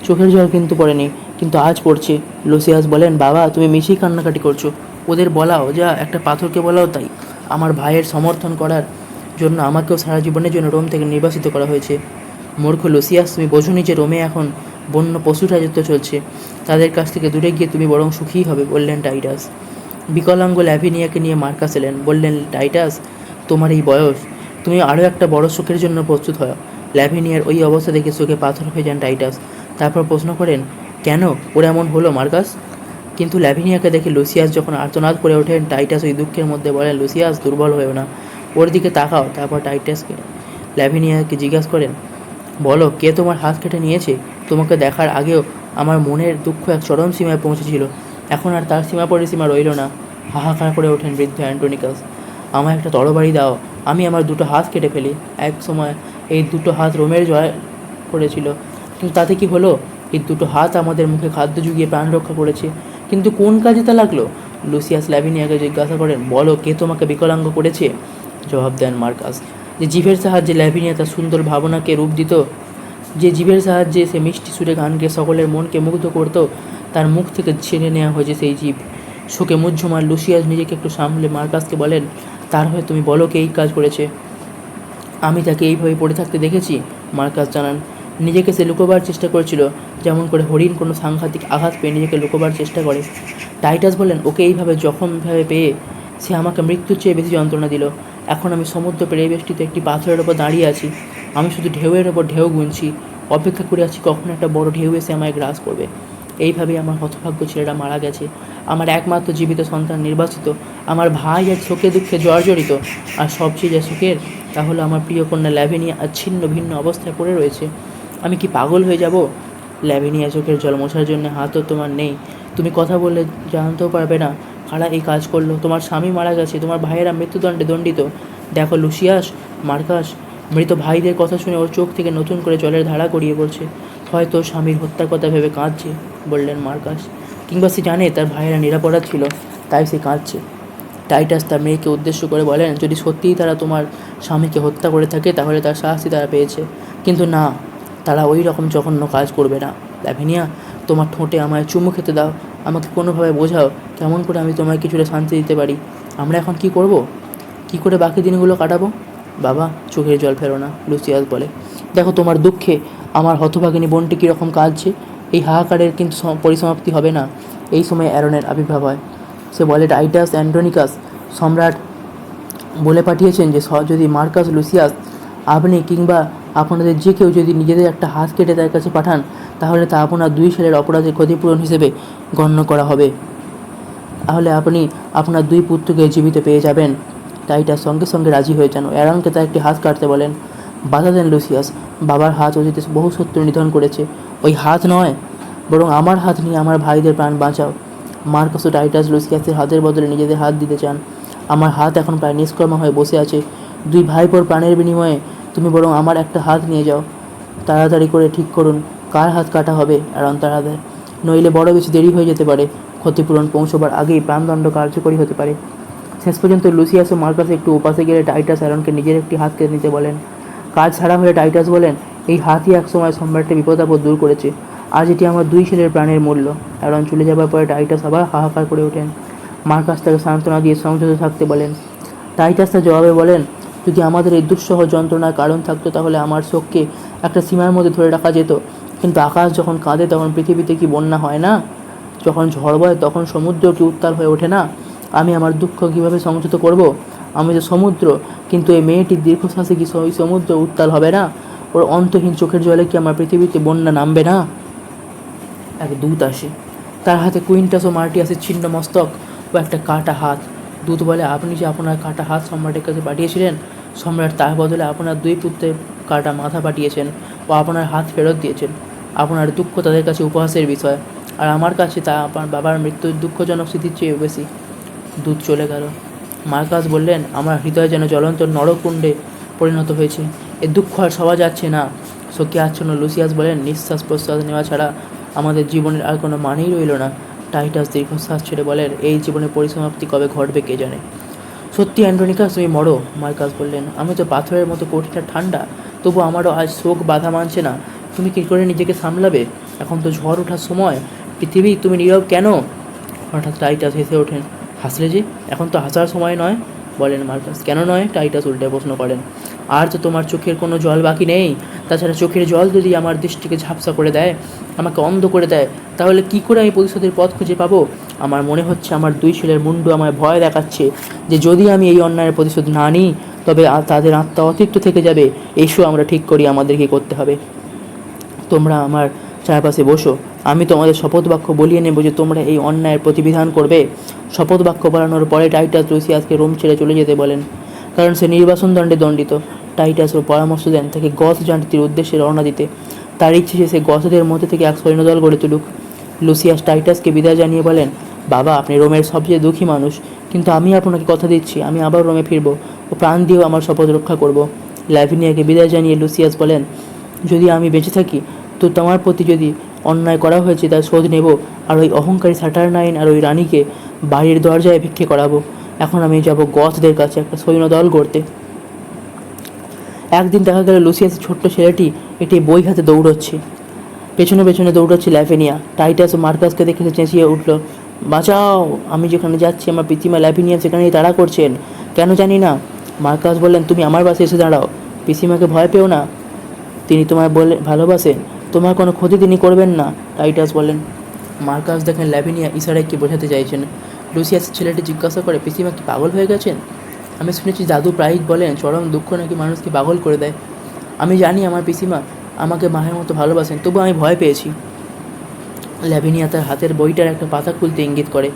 চোখের জল কিন্তু পড়েনি, কিন্তু আজ পড়ছে। লুসিয়াস বলেন, বাবা তুমি মিশি কান্নাকাটি করছো, ওদের বলাও যা, একটা পাথরকে বলাও তাই। আমার ভাইয়ের সমর্থন করার জন্য আমাকেও সারা জীবনের জন্য রোম থেকে নির্বাসিত করা হয়েছে। মূর্খ লুসিয়াস, তুমি বোঝোনি যে রোমে এখন বন্য পশুর রাজত্ব চলছে। তাদের কাছ থেকে দূরে গিয়ে তুমি বরং সুখী হবে, বললেন টাইটাস। বিকলাঙ্গ ল্যাভিনিয়াকে নিয়ে মার্কাস এলেন। বললেন, টাইটাস, তোমার এই বয়স, তুমি আরও একটা বড় শোকের জন্য প্রস্তুত হও। ল্যাভিনিয়ার ওই অবস্থা দেখে চোখে পাথর হয়ে যান টাইটাস। তারপর প্রশ্ন করেন, কেন ওর এমন হলো মার্কাস? কিন্তু ল্যাভিনিয়াকে দেখে লুসিয়াস যখন আর্তনাদ করে ওঠেন, টাইটাস ওই দুঃখের মধ্যে বলেন, লুসিয়াস দুর্বল হয়েও না, ওর দিকে তাকাও। তারপর টাইটাসকে ল্যাভিনিয়াকে জিজ্ঞাসা করেন, বলো কে তোমার হাত কেটে নিয়েছে? তোমাকে দেখার আগেও আমার মনের দুঃখ এক চরম সীমায় পৌঁছেছিল, এখন আর তার সীমা পরিসীমা রইল না। হাহাকার করে ওঠেন বৃদ্ধ অ্যান্টোনিকাস। আমায় একটা তরবারি দাও, আমি আমার দুটো হাত কেটে ফেলি। এক সময় এই দুটো হাত রোমের জয় করেছিল, কিন্তু তাতে কি হলো? এই দুটো হাত আমাদের মুখে খাদ্য জুগিয়ে প্রাণ রক্ষা করেছে, কিন্তু কোন কাজে তা লাগলো? লুসিয়াস ল্যাভিনিয়াকে জিজ্ঞাসা করেন, বলো কে তোমাকে বিকলাঙ্গ করেছে? জবাব দেন মার্কাস, যে জীবের সাহায্যে ল্যাভিনিয়া তার সুন্দর ভাবনাকে রূপ দিত, যে জীবের সাহায্যে সে মিষ্টি সুরে গান গেয়ে সকলের মনকে মুগ্ধ করত, তার মুখ থেকে ছেড়ে নেওয়া হয়েছে সেই জীব। শোকে মুহ্যমান লুসিয়াস নিজেকে একটু সামলে মার্কাসকে বলেন, তার হয়ে তুমি বলো কে এই কাজ করেছে? আমি তাকে এইভাবে পড়ে থাকতে দেখেছি, মার্কাস জানান। নিজেকে সে লুকোবার চেষ্টা করেছিল, যেমন করে হরিণ কোনো সাংঘাতিক আঘাত পেয়ে নিজেকে লুকোবার চেষ্টা করে। টাইটাস বলেন, ওকে এইভাবে জখমভাবে পেয়ে সে আমাকে মৃত্যুর চেয়ে বেশি যন্ত্রণা দিল। এখন আমি সমুদ্র পেরিয়ে বেষ্টিত একটি পাথরের ওপর দাঁড়িয়ে আছি। আমি শুধু ঢেউয়ের ওপর ঢেউ গুনছি, অপেক্ষা করে আছি কখন একটা বড় ঢেউ এসে আমায় গ্রাস করবে। এইভাবেই আমার হতভাগ্য ছেলেরা মারা গেছে। আমার একমাত্র জীবিত সন্তান নির্বাসিত, আমার ভাই আর শোকে দুঃখে জর্জরিত, আর সবচেয়ে যা সুখের তা হলো আমার প্রিয় কন্যা ল্যাভিনিয়া আজ ছিন্ন ভিন্ন অবস্থায় পড়ে রয়েছে। আমি কি পাগল হয়ে যাব? ল্যাভিনিয়া, চোখের জল মোছার জন্য হাতও তোমার নেই, তুমি কথা বললে জানতেও পারবে না কারা এই কাজ করলো। তোমার স্বামী মারা গেছে, তোমার ভাইয়েরা মৃত্যুদণ্ডে দণ্ডিত। দেখো লুসিয়াস, মার্কাস মৃত ভাইদের কথা শুনে ওর চোখ থেকে নতুন করে জলের ধারা গড়িয়ে পড়ছে। হয়তো স্বামীর হত্যার কথা ভেবে কাঁদছে, বললেন মার্কাস। কিংবা সে জানে তার ভাইয়েরা নিরাপরাধ ছিল, তাই সে কাঁদছে। টাইটাস তার মেয়েকে উদ্দেশ্য করে বলেন, যদি সত্যিই তারা তোমার স্বামীকে হত্যা করে থাকে তাহলে তার শাস্তি তারা পেয়েছে, কিন্তু না, তারা ওই রকম জঘন্য কাজ করবে না। ল্যাভিনিয়া, তোমার ঠোঁটে আমায় চুমু খেতে দাও, আমাকে কোনোভাবে বোঝাও কেমন করে আমি তোমায় কিছুটা শান্তি দিতে পারি। আমরা এখন কি করব? কি করে বাকি দিনগুলো কাটাবো? বাবা, চোখের জল ফেলো না, লুসিয়াস বলে। দেখো তোমার দুঃখে আমার হতভাগিনী বোনটি কীরকম কাঁদছে। এই হাহাকারের কিন্তু পরিসমাপ্তি হবে না। এই সময় অ্যারনের আবির্ভাব হয়। সে বলে, টাইটাস অ্যান্টোনিকাস সম্রাট বলে পাঠিয়েছেন যে যদি মার্কাস, লুসিয়াস, আপনি কিংবা আপনাদের যে কেউ যদি নিজেদের একটা হাত কেটে তার কাছে পাঠান, তাহলে তা আপনার দুই ছেলের অপরাধের ক্ষতিপূরণ হিসেবে গণ্য করা হবে। তাহলে আপনি আপনার দুই পুত্রকে জীবিত পেয়ে যাবেন। টাইটাস সঙ্গে সঙ্গে রাজি হয়ে যান। অ্যারনকে তার একটি হাত কাটতে বলেন। বাধা দেন লুসিয়াস, বাবার হাত অতীতে বহু শত্রু নিধন করেছে, ওই হাত নয়, বরং আমার হাত নিয়ে আমার ভাইদের প্রাণ বাঁচাও। মার্কাস ও টাইটাস লুসিয়াসের হাতের বদলে নিজেদের হাত দিতে চান। আমার হাত এখন প্রায় নিষ্কর্মা হয়ে বসে আছে, দুই ভাইপোর প্রাণের বিনিময়ে তুমি বরং আমার একটা হাত নিয়ে যাও। তাড়াতাড়ি করে ঠিক করুন কার হাত কাটা হবে। অ্যারন তাড়া দেয়, নইলে বড় বেশি দেরি হয়ে যেতে পারে, ক্ষতিপূরণ পৌঁছবার আগেই প্রাণদণ্ড কার্যকরী হতে পারে। শেষ পর্যন্ত লুসিয়াস ও মার্কাস একটু ওপাশে গেলে টাইটাস অ্যারনকে নিজের একটি হাত কেটে নিতে বলেন। কাজ ছাড়া হলে টাইটাস বলেন, এই হাতই একসময় সম্রাটের বিপদাপদ দূর করেছে, আজ এটি আমার দুই ছেলের প্রাণের মূল্য। অ্যারন চলে যাবার পরে টাইটাস আবার হাহাকার করে ওঠেন। মার্কাস তাকে সান্ত্বনা দিয়ে সংযত থাকতে বলেন। টাইটাস তার জবাবে বলেন, যদি আমাদের এই দুঃসহ যন্ত্রণার কারণ থাকতো তাহলে আমার শোককে একটা সীমার মধ্যে ধরে রাখা যেত, কিন্তু আকাশ যখন কাঁদে তখন পৃথিবীতে কি বন্যা হয় না? যখন ঝড় বয় তখন সমুদ্র কি উত্তাল হয়ে ওঠে না? আমি আমার দুঃখ কীভাবে সংযত করব? আমি যে সমুদ্র, কিন্তু এই মেয়েটির দীর্ঘশ্বাসে কি ওই সমুদ্র উত্তাল হবে না? ওর অন্তহীন চোখের জলে কি আমার পৃথিবীতে বন্যা নামবে না? এক দূত আসে, তার হাতে কুইন্টাস ও মার্টিয়াসের ছিন্ন মস্তক ও একটা কাটা হাত। দূত বলে, আপনি যে আপনার কাটা হাত সম্রাটের কাছে পাঠিয়েছিলেন, সম্রাট তার বদলে আপনার 2 পুত্রের কাটা মাথা পাঠিয়েছেন ও আপনার হাত ফেরত দিয়েছেন। আপনার দুঃখ তাদের কাছে উপহাসের বিষয়, আর আমার কাছে তা আপনার বাবার মৃত্যুর দুঃখজনক স্মৃতির চেয়েও বেশি। দূত চলে গেল। মার্কাস বললেন, আমার হৃদয় যেন জ্বলন্ত নরকুণ্ডে পরিণত হয়েছে। এ দুঃখ আর সওয়া যাচ্ছে না। শোকে আচ্ছন্ন লুসিয়াস বলেন, নিঃশ্বাস প্রশ্বাস নেওয়া ছাড়া আমাদের জীবনের আর কোনো মানেই রইল না। টাইটাস দীর্ঘশ্বাস ছেড়ে বলেন, এই জীবনের পরিসমাপ্তি কবে ঘটবে কে জানে। সত্যি অ্যান্ড্রোনিকাস, তুমি মরো। মার্কাস বললেন, আমি তো পাথরের মতো কঠিন আর ঠান্ডা, তবু আমারও আজ শোক বাধা মানছে না। তুমি কী করে নিজেকে সামলাবে? এখন তো ঝড় ওঠার সময়। পৃথিবী, তুমি নীরব কেন? হঠাৎ টাইটাস হেসে ওঠেন। হাসলে যে? এখন তো হাসার সময় নয়, বলেন মার্কাস। কেন নয়? টাইটাস উল্টে প্রশ্ন করেন। আর তো তোমার চোখের কোনো জল বাকি নেই। তাছাড়া চোখের জল যদি আমার দৃষ্টিকে ঝাপসা করে দেয়, আমাকে অন্ধ করে দেয়, তাহলে কি করে আমি প্রতিশোধের পথ খুঁজে পাবো? আমার মনে হচ্ছে আমার 2 ছেলের মুন্ডু আমায় ভয় দেখাচ্ছে যে যদি আমি এই অন্যায়ের প্রতিশোধ না নিই, তবে তাদের আত্মা অতৃপ্ত থেকে যাবে। এসো আমরা ঠিক করি আমাদের কী করতে হবে। তোমরা আমার চারপাশে বসো। আমি তোমাদের শপথ বাক্য বলিয়ে নেব যে তোমরা এই অন্যায়ের প্রতিবিধান করবে। শপথ বাক্য বলানোর পরে টাইটাস লুসিয়াসকে রোম ছেড়ে চলে যেতে বলেন, কারণ সে নির্বাসন দণ্ডে দণ্ডিত। টাইটাস ও পরামর্শ দেন তাকে গথ জাতির উদ্দেশ্যে রওনা দিতে। তার ইচ্ছে যে সে গথদের মধ্যে থেকে এক সৈন্যদল গড়ে তুলুক। লুসিয়াস টাইটাসকে বিদায় জানিয়ে বলেন, বাবা, আপনি রোমের সবচেয়ে দুঃখী মানুষ, কিন্তু আমি আপনাকে কথা দিচ্ছি আমি আবার রোমে ফিরব ও প্রাণ দিয়েও আমার শপথ রক্ষা করব। ল্যাভিনিয়াকে বিদায় জানিয়ে লুসিয়াস বলেন, যদি আমি বেঁচে থাকি তো তোমার প্রতি যদি অন্যায় করা হয়েছে তার শোধ নেব, আর ওই অহংকারী স্যাটারনাইন আর ওই রানীকে বাড়ির দরজায় ভিক্ষে করাবো। এখন আমি যাব গথদের কাছে একটা সৈন্যদল গড়তে। একদিন দেখা গেল লুসিয়াসের ছোট্ট ছেলেটি একটি বই হাতে দৌড়চ্ছে। পেছনে পেছনে দৌড়চ্ছে ল্যাভিনিয়া। টাইটাস ও মার্কাসকে দেখে সে চেঁচিয়ে উঠল, বাঁচাও! আমি যেখানে যাচ্ছি আমার পিসিমা ল্যাভিনিয়া সেখানেই তাড়া করছেন। কেন জানি না। মার্কাস বললেন, তুমি আমার পাশে এসে দাঁড়াও। পিসিমাকে ভয় পেও না, তিনি তোমায় ভালোবাসেন। তোমার কোনো ক্ষতি তিনি করবেন না, টাইটাস বলেন। মার্কাস দেখেন ল্যাভিনিয়া ইশারায় কি বোঝাতে চাইছেন। লুসিয়াসের ছেলেটি জিজ্ঞাসা করে, পিসিমা কি পাগল হয়ে গেছেন? আমি শুনেছি দাদু প্রায়ই বলেন চরম দুঃখ নাকি মানুষকে পাগল করে দেয়। আমি জানি আমার পিসিমা আমাকে মায়ের মতো ভালোবাসেন, তবু আমি ভয় পেয়েছি। ল্যাভিনিয়া তার হাতের বইটার একটা পাতা খুলতে ইঙ্গিত করে।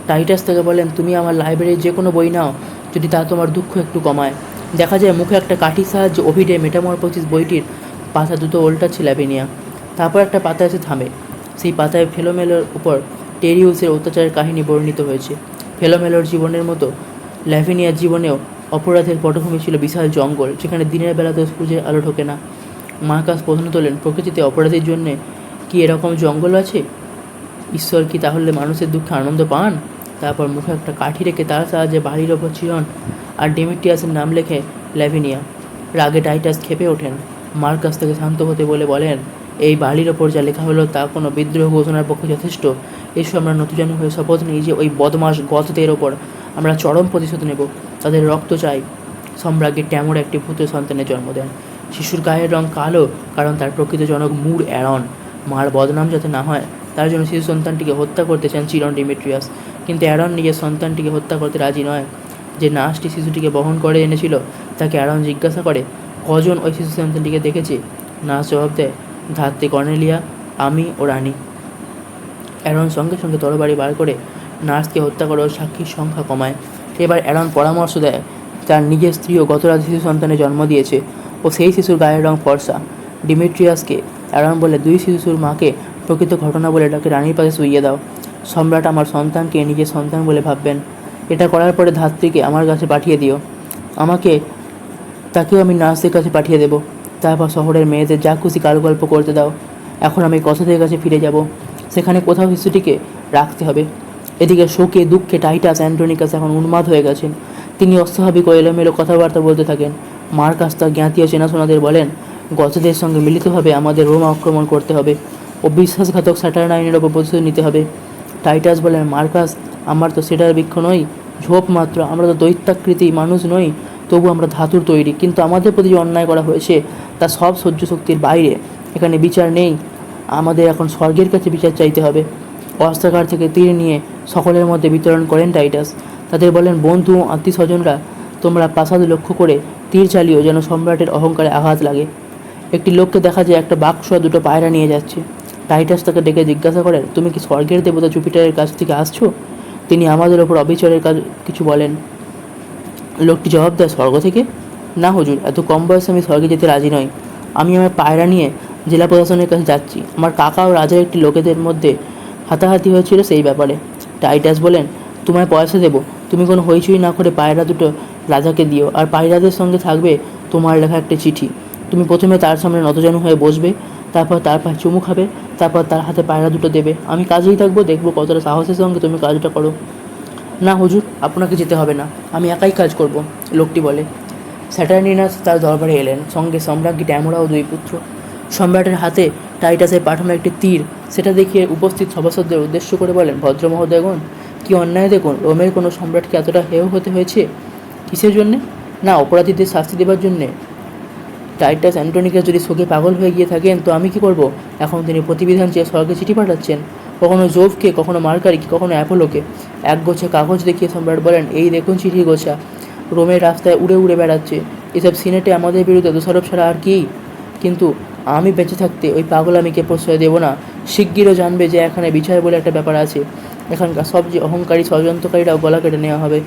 টাইটাস থেকে বলেন, তুমি আমার লাইব্রেরির যে কোনো বই নাও, যদি তা তোমার দুঃখ একটু কমায়। দেখা যায় মুখে একটা কাঠির সাহায্যে ওভিডে মেটামরফোসিস বইটির পাতা দুটো উল্টাচ্ছে ল্যাভিনিয়া। তারপর একটা পাতা এসে থামে। সেই পাতায় ফেলোমেলোর উপর টেরিউসের অত্যাচারের কাহিনী বর্ণিত হয়েছে। ফেলোমেলোর জীবনের মতো ল্যাভিনিয়ার জীবনেও অপরাধের পটভূমি ছিল বিশাল জঙ্গল, যেখানে দিনের বেলাতেও সূর্যের আলো ঢোকে না। মার্কাস প্রশ্ন তোলেন, প্রকৃতিতে অপরাধের জন্যে কি এরকম জঙ্গল আছে? ঈশ্বর কি তাহলে মানুষের দুঃখে আনন্দ পান? তারপর মুখে একটা কাঠি রেখে তার সাহায্যে বাড়ির ওপর চিরন আর ডেমিট্রিয়াসের নাম লেখে ল্যাভিনিয়া। রাগে টাইটাস ক্ষেপে ওঠেন। মার্কাস তাকে শান্ত হতে বলেন, এই বাড়ির ওপর যা লেখা হলো তা কোনো বিদ্রোহ ঘোষণার পক্ষে যথেষ্ট। এসব আমরা নতুন হয়ে শপথ নিই যে ওই বদমাস গথদের ওপর আমরা চরম প্রতিশোধ নেব। তাদের রক্ত চাই। সম্রাজ্ঞী ট্যামোর একটি পুত্র সন্তানের জন্ম দেন। শিশুর গায়ের রং কালো, কারণ তার প্রকৃত জনক মুর অ্যারন। মার বদনাম যাতে না হয় তার জন্য শিশু সন্তানটিকে হত্যা করতে চান চিরন ডিমিট্রিয়াস, কিন্তু অ্যারন নিজের সন্তানটিকে হত্যা করতে রাজি নয়। যে নার্সটি শিশুটিকে বহন করে এনেছিল তাকে অ্যারন জিজ্ঞাসা করে, কজন ওই শিশু সন্তানটিকে দেখেছে? নার্স জবাব দেয়, ধাত্রী কর্নেলিয়া, আমি ও রানী। অ্যারন সঙ্গে সঙ্গে তরবারি বার করে নার্সকে হত্যা করে ওর সাক্ষীর সংখ্যা কমায়। এবার অ্যারন পরামর্শ দেয়, তার নিজের স্ত্রীও গতরাত শিশু সন্তানের জন্ম দিয়েছে ও সেই শিশুর গায়ের রং ফর্সা। ডিমিট্রিয়াসকে অ্যারন বলে, 2 শিশুর মাকে প্রকৃত ঘটনা বলে তাকে রানীর পাশে শুইয়ে দাও। সম্রাট আমার সন্তানকে নিজের সন্তান বলে ভাববেন। এটা করার পরে ধাত্রীকে আমার কাছে পাঠিয়ে দিও। তাকেও আমি নার্সদের কাছে পাঠিয়ে দেবো। তারপর শহরের মেয়েদের যা খুশি কারুগল্প করতে দাও। এখন আমি কথদের কাছে ফিরে যাব। সেখানে কোথাও শিশুটিকে রাখতে হবে। এদিকে শোকে দুঃখে টাইটাস অ্যান্ড্রোনিকাস এখন উন্মাদ হয়ে গেছেন। তিনি অস্বাভাবিক ও এলোমেলো কথাবার্তা বলতে থাকেন। মার্কাস তার জ্ঞাতি ও চেনাশোনাদের বলেন, গথদের সঙ্গে মিলিতভাবে আমাদের রোম আক্রমণ করতে হবে ও বিশ্বাসঘাতক স্যাটারনাইনের ওপর প্রতিশোধ নিতে হবে। টাইটাস বলেন, মার্কাস, আমার তো সেটার বৃক্ষ নই, ঝোপ মাত্র। আমরা তো দৈত্যাকৃতি মানুষ নই, তবু আমরা ধাতুর তৈরি। কিন্তু আমাদের প্রতি যে অন্যায় করা হয়েছে তা সব সহ্য শক্তির বাইরে। এখানে বিচার নেই। আমাদের এখন স্বর্গের কাছে বিচার চাইতে হবে। অস্ত্রাগার থেকে তীর নিয়ে সকলের মধ্যে বিতরণ করেন টাইটাস। তাদের বলেন, বন্ধু ও আত্মীয় স্বজনরা, তোমরা প্রাসাদ লক্ষ্য করে তীর চালিও যেন সম্রাটের অহংকারে আঘাত লাগে। একটি লোককে দেখা যায় একটা বাক্স আর দুটো পায়রা নিয়ে যাচ্ছে। টাইটাস তাকে ডেকে জিজ্ঞাসা করেন, তুমি কি স্বর্গের দেবতা জুপিটারের কাছ থেকে আসছো? তিনি আমাদের ওপর অবিচারের কাজ কিছু বলেন। লোকটি জবাব দেয়, স্বর্গ থেকে? না হুজুর, এত কম বয়সে আমি স্বর্গে যেতে রাজি নই। আমি আমার পায়রা নিয়ে জেলা প্রশাসনের কাছে যাচ্ছি। আমার কাকা ও রাজার একটি লোকেদের মধ্যে হাতাহাতি হয়েছিল সেই ব্যাপারে। টাইটাস বলেন, তোমায় পয়সা দেবো, তুমি কোনো হইচই না করে পায়রা দুটো রাজাকে দিও, আর পায়রাদের সঙ্গে থাকবে তোমার লেখা একটা চিঠি। তুমি প্রথমে তার সামনে নতজানু হয়ে বসবে, তারপর তার পায়ে চুমু খাবে, তারপর তার হাতে পায়রা দুটো দেবে। আমি কাজেই থাকবো, দেখবো কতটা সাহসের সঙ্গে তুমি কাজটা করো। না হুজুর, আপনাকে যেতে হবে না, আমি একাই কাজ করব, লোকটি বলে। স্যাটার্নিনাস তার দরবারে এলেন, সঙ্গে সম্রাজ্ঞী ট্যামোরা ও দুই পুত্র। সম্রাটের হাতে টাইটাসের পাঠানো একটি তীর, সেটা দেখিয়ে উপস্থিত সভাসদদের উদ্দেশ্য করে বলেন, ভদ্র মহোদয়গণ, কি অন্যায় দেখুন, রোমের কোনো সম্রাটকে এতটা হেয় হতে হয়েছে। কিসের জন্যে? না অপরাধীদের শাস্তি দেবার জন্যে। টাইটাস অ্যান্টোনিকাস যদি শোকে পাগল হয়ে গিয়ে থাকেন তো আমি কি করব? এখন তিনি প্রতিবিধান চেয়ে স্বর্গে চিঠি পাঠাচ্ছেন, কখনো জোভকে, কখনো মার্কারিকে, কখনো অ্যাপোলোকে। এক গোছা কাগজ দেখিয়ে সম্রাট বলেন, এই দেখুন চিঠি গোছা, রোমের রাস্তায় উড়ে উড়ে বেড়াচ্ছে। এসব সিনেটে আমাদের বিরুদ্ধে দোষারোপ ছাড়া আর কি? কিন্তু আমি বেঁচে থাকতে ওই পাগলামিকে প্রশ্রয় দেব না। শিগগিরও জানবে যে এখানে বিচার বলে একটা ব্যাপার আছে। এখানকার সব যে অহংকারী ষড়যন্ত্রকারীরাও গলা কেটে নেওয়া হবে।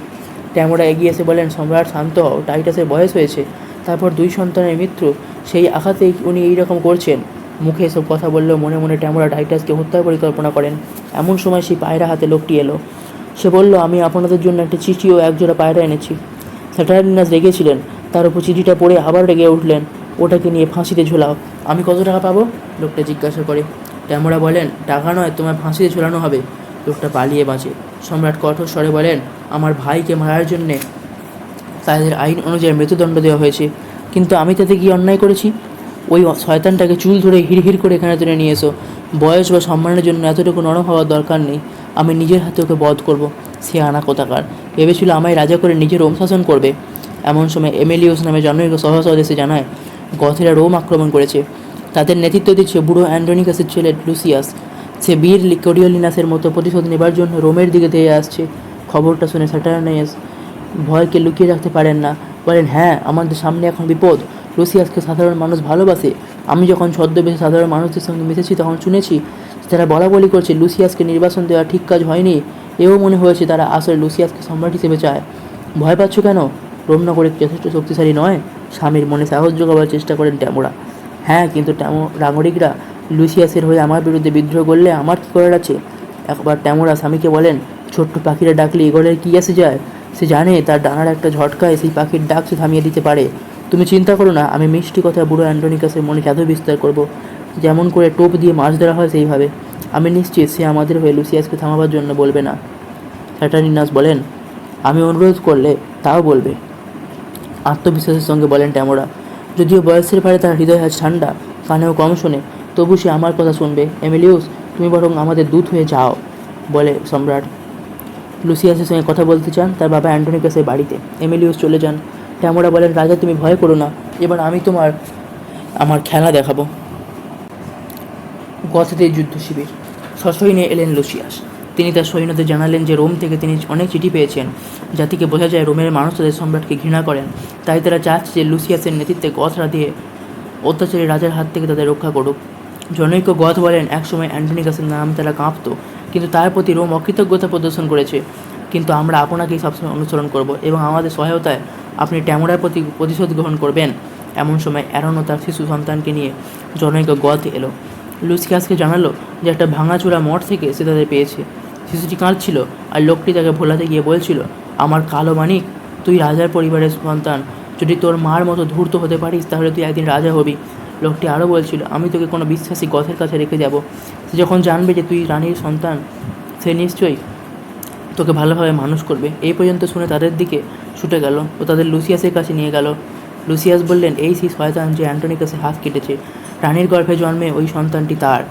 ট্যামোরা এগিয়ে এসে বলেন, সম্রাট শান্ত হও, টাইটাসের বয়স হয়েছে, তারপর দুই সন্তানের মৃত্যু, সেই আঘাতেই উনি এইরকম করছেন। মুখে এসব কথা বললেও মনে মনে ট্যামোরা টাইটাসকে হত্যার পরিকল্পনা করেন। এমন সময় সেই পায়রা হাতে লোকটি এলো। সে বলল, আমি আপনাদের জন্য একটা চিঠি ও একজোড়া পায়রা এনেছি। স্যাটার্নিনাস রেগেছিলেন, তার উপর চিঠিটা পড়ে আবার রেগে উঠলেন। ওটাকে নিয়ে ফাঁসিতে ঝোলাও। আমি কত টাকা পাবো? লোকটা জিজ্ঞাসা করে। ট্যামোরা বলেন, টাকা নয়, তোমায় ফাঁসিতে ঝোলানো হবে। লোকটা পালিয়ে বাঁচে। সম্রাট কঠোর স্বরে বলেন, আমার ভাইকে মারার জন্যে তাদের আইন অনুযায়ী মৃত্যুদণ্ড দেওয়া হয়েছে, কিন্তু আমি তাতে কি অন্যায় করেছি? ওই শয়তানটাকে চুল ধরে হিড় করে এখানে টেনে নিয়ে এসো। বয়স বা সম্মানের জন্য এতটুকু নরম হওয়ার দরকার নেই। আমি নিজের হাতে ওকে বধ করব। সে আনা কোথাকার, ভেবেছিল আমায় রাজা করে নিজের রোম শাসন করবে। এমন সময় এমেলিউস নামে জনৈক সভাসদ এসে জানায়, গথেরা রোম আক্রমণ করেছে। তাদের নেতৃত্ব দিচ্ছে বুড়ো অ্যান্ড্রোনিকাসের ছেলে লুসিয়াস। সে বীর কোরিওলিনাসের মতো প্রতিশোধ নেবার জন্য রোমের দিকে ধেয়ে আসছে। খবরটা শুনে স্যাটার্নিনাস ভয়কে লুকিয়ে রাখতে পারেন না। বলেন, হ্যাঁ, আমাদের সামনে এখন বিপদ। লুসিয়াসকে সাধারণ মানুষ ভালোবাসে। আমি যখন ছদ্মবেশে সাধারণ মানুষদের সঙ্গে মিশেছি তখন শুনেছি তারা বলাবলি করছে লুসিয়াসকে নির্বাসন দেওয়া ঠিক কাজ হয়নি। এও মনে হয়েছে তারা আসলে লুসিয়াসকে সম্রাট হিসেবে চায়। ভয় পাচ্ছ কেন? রোমনগরে যথেষ্ট শক্তিশালী নয়? স্বামীর মনে সাহস জোগাবার চেষ্টা করেন ট্যামোরা। হ্যাঁ, কিন্তু নাগরিকরা লুসিয়াসের হয়ে আমার বিরুদ্ধে বিদ্রোহ করলে আমার কী করার আছে? একবার ট্যামোরা স্বামীকে বলেন, ছোট্ট পাখিরা ডাকলে এগোলের কী আসে যায়? সে জানে তার ডানার একটা ঝটকায় সেই পাখির ডাক সে থামিয়ে দিতে পারে। তুমি চিন্তা করো না, আমি মিষ্টি কথা বুড়ো অ্যান্ড্রোনিকাসের মনে জাদু বিস্তার করব। যেমন করে টোপ দিয়ে মাছ ধরা হয় সেইভাবে। আমি নিশ্চিত সে আমাদের হয়ে লুসিয়াসকে থামাবার জন্য বলবে না। স্যাটার্নিনাস বলেন, আমি অনুরোধ করলে তাও বলবে, আত্মবিশ্বাসের সঙ্গে বলেন ট্যামোরা। যদিও বয়সের ভারে তার হৃদয় আজ ঠান্ডা, কানেও কম শোনে, তবু সে আমার কথা শুনবে। এমিলিউস, তুমি বরং আমাদের দূত হয়ে যাও, বলে সম্রাট। লুসিয়াসের সঙ্গে কথা বলতে চান তার বাবা অ্যান্টোনিকাসের বাড়িতে। এমিলিউস চলে যান। ট্যামোরা বলেন, রাজা তুমি ভয় করো না, এবার আমি আমার খেলা দেখাবো। গথদের যুদ্ধ শিবির। সসৈন্যে এলেন লুসিয়াস। তিনি তার সৈন্যদের জানালেন যে রোম থেকে তিনি অনেক চিঠি পেয়েছেন, যা থেকে বোঝা যায় রোমের মানুষ তাদের সম্রাটকে ঘৃণা করেন। তাই তারা চাচ্ছে যে লুসিয়াসের নেতৃত্বে গথরা দিয়ে অত্যাচারী রাজার হাত থেকে তাদের রক্ষা করুক। জনৈক গথ বলেন, একসময় অ্যান্টোনিকাসের নাম তারা কাঁপত, কিন্তু তার প্রতি রোম অকৃতজ্ঞতা প্রদর্শন করেছে। কিন্তু আমরা আপনাকেই সবসময় অনুসরণ করব এবং আমাদের সহায়তায় আপনি ট্যামোরার প্রতি প্রতিশোধ গ্রহণ করবেন। এমন সময় অ্যারনও তার শিশু সন্তানকে নিয়ে জনৈক গথ এলো। লুসিয়াসকে জানালো যে একটা ভাঙাচোরা মঠ থেকে সে তাদের পেয়েছে। শিশুটি কাঁদছিল আর লোকটি তাকে ভোলাতে গিয়ে বলছিল, আমার কালো মানিক, তুই রাজার পরিবারের সন্তান। যদি তোর মার মতো ধূর্ত হতে পারিস তাহলে তুই একদিন রাজা হবি। লোকটি আরও বলছিল, আমি তোকে কোনো বিশ্বাসী গথের কাছে রেখে যাব। সে যখন জানবে যে তুই রানীর সন্তান সে নিশ্চয়ই তোকে ভালোভাবে মানুষ করবে। এই পর্যন্ত শুনে তাদের দিকে ছুটে গেল ও তাদের লুসিয়াসের কাছে নিয়ে গেল। লুসিয়াস বললেন, এই সেই শয়তান যে অ্যান্টোনিকাসের হাত কেটেছে। রানীর গর্ভে জন্মে ওই সন্তানটি তার।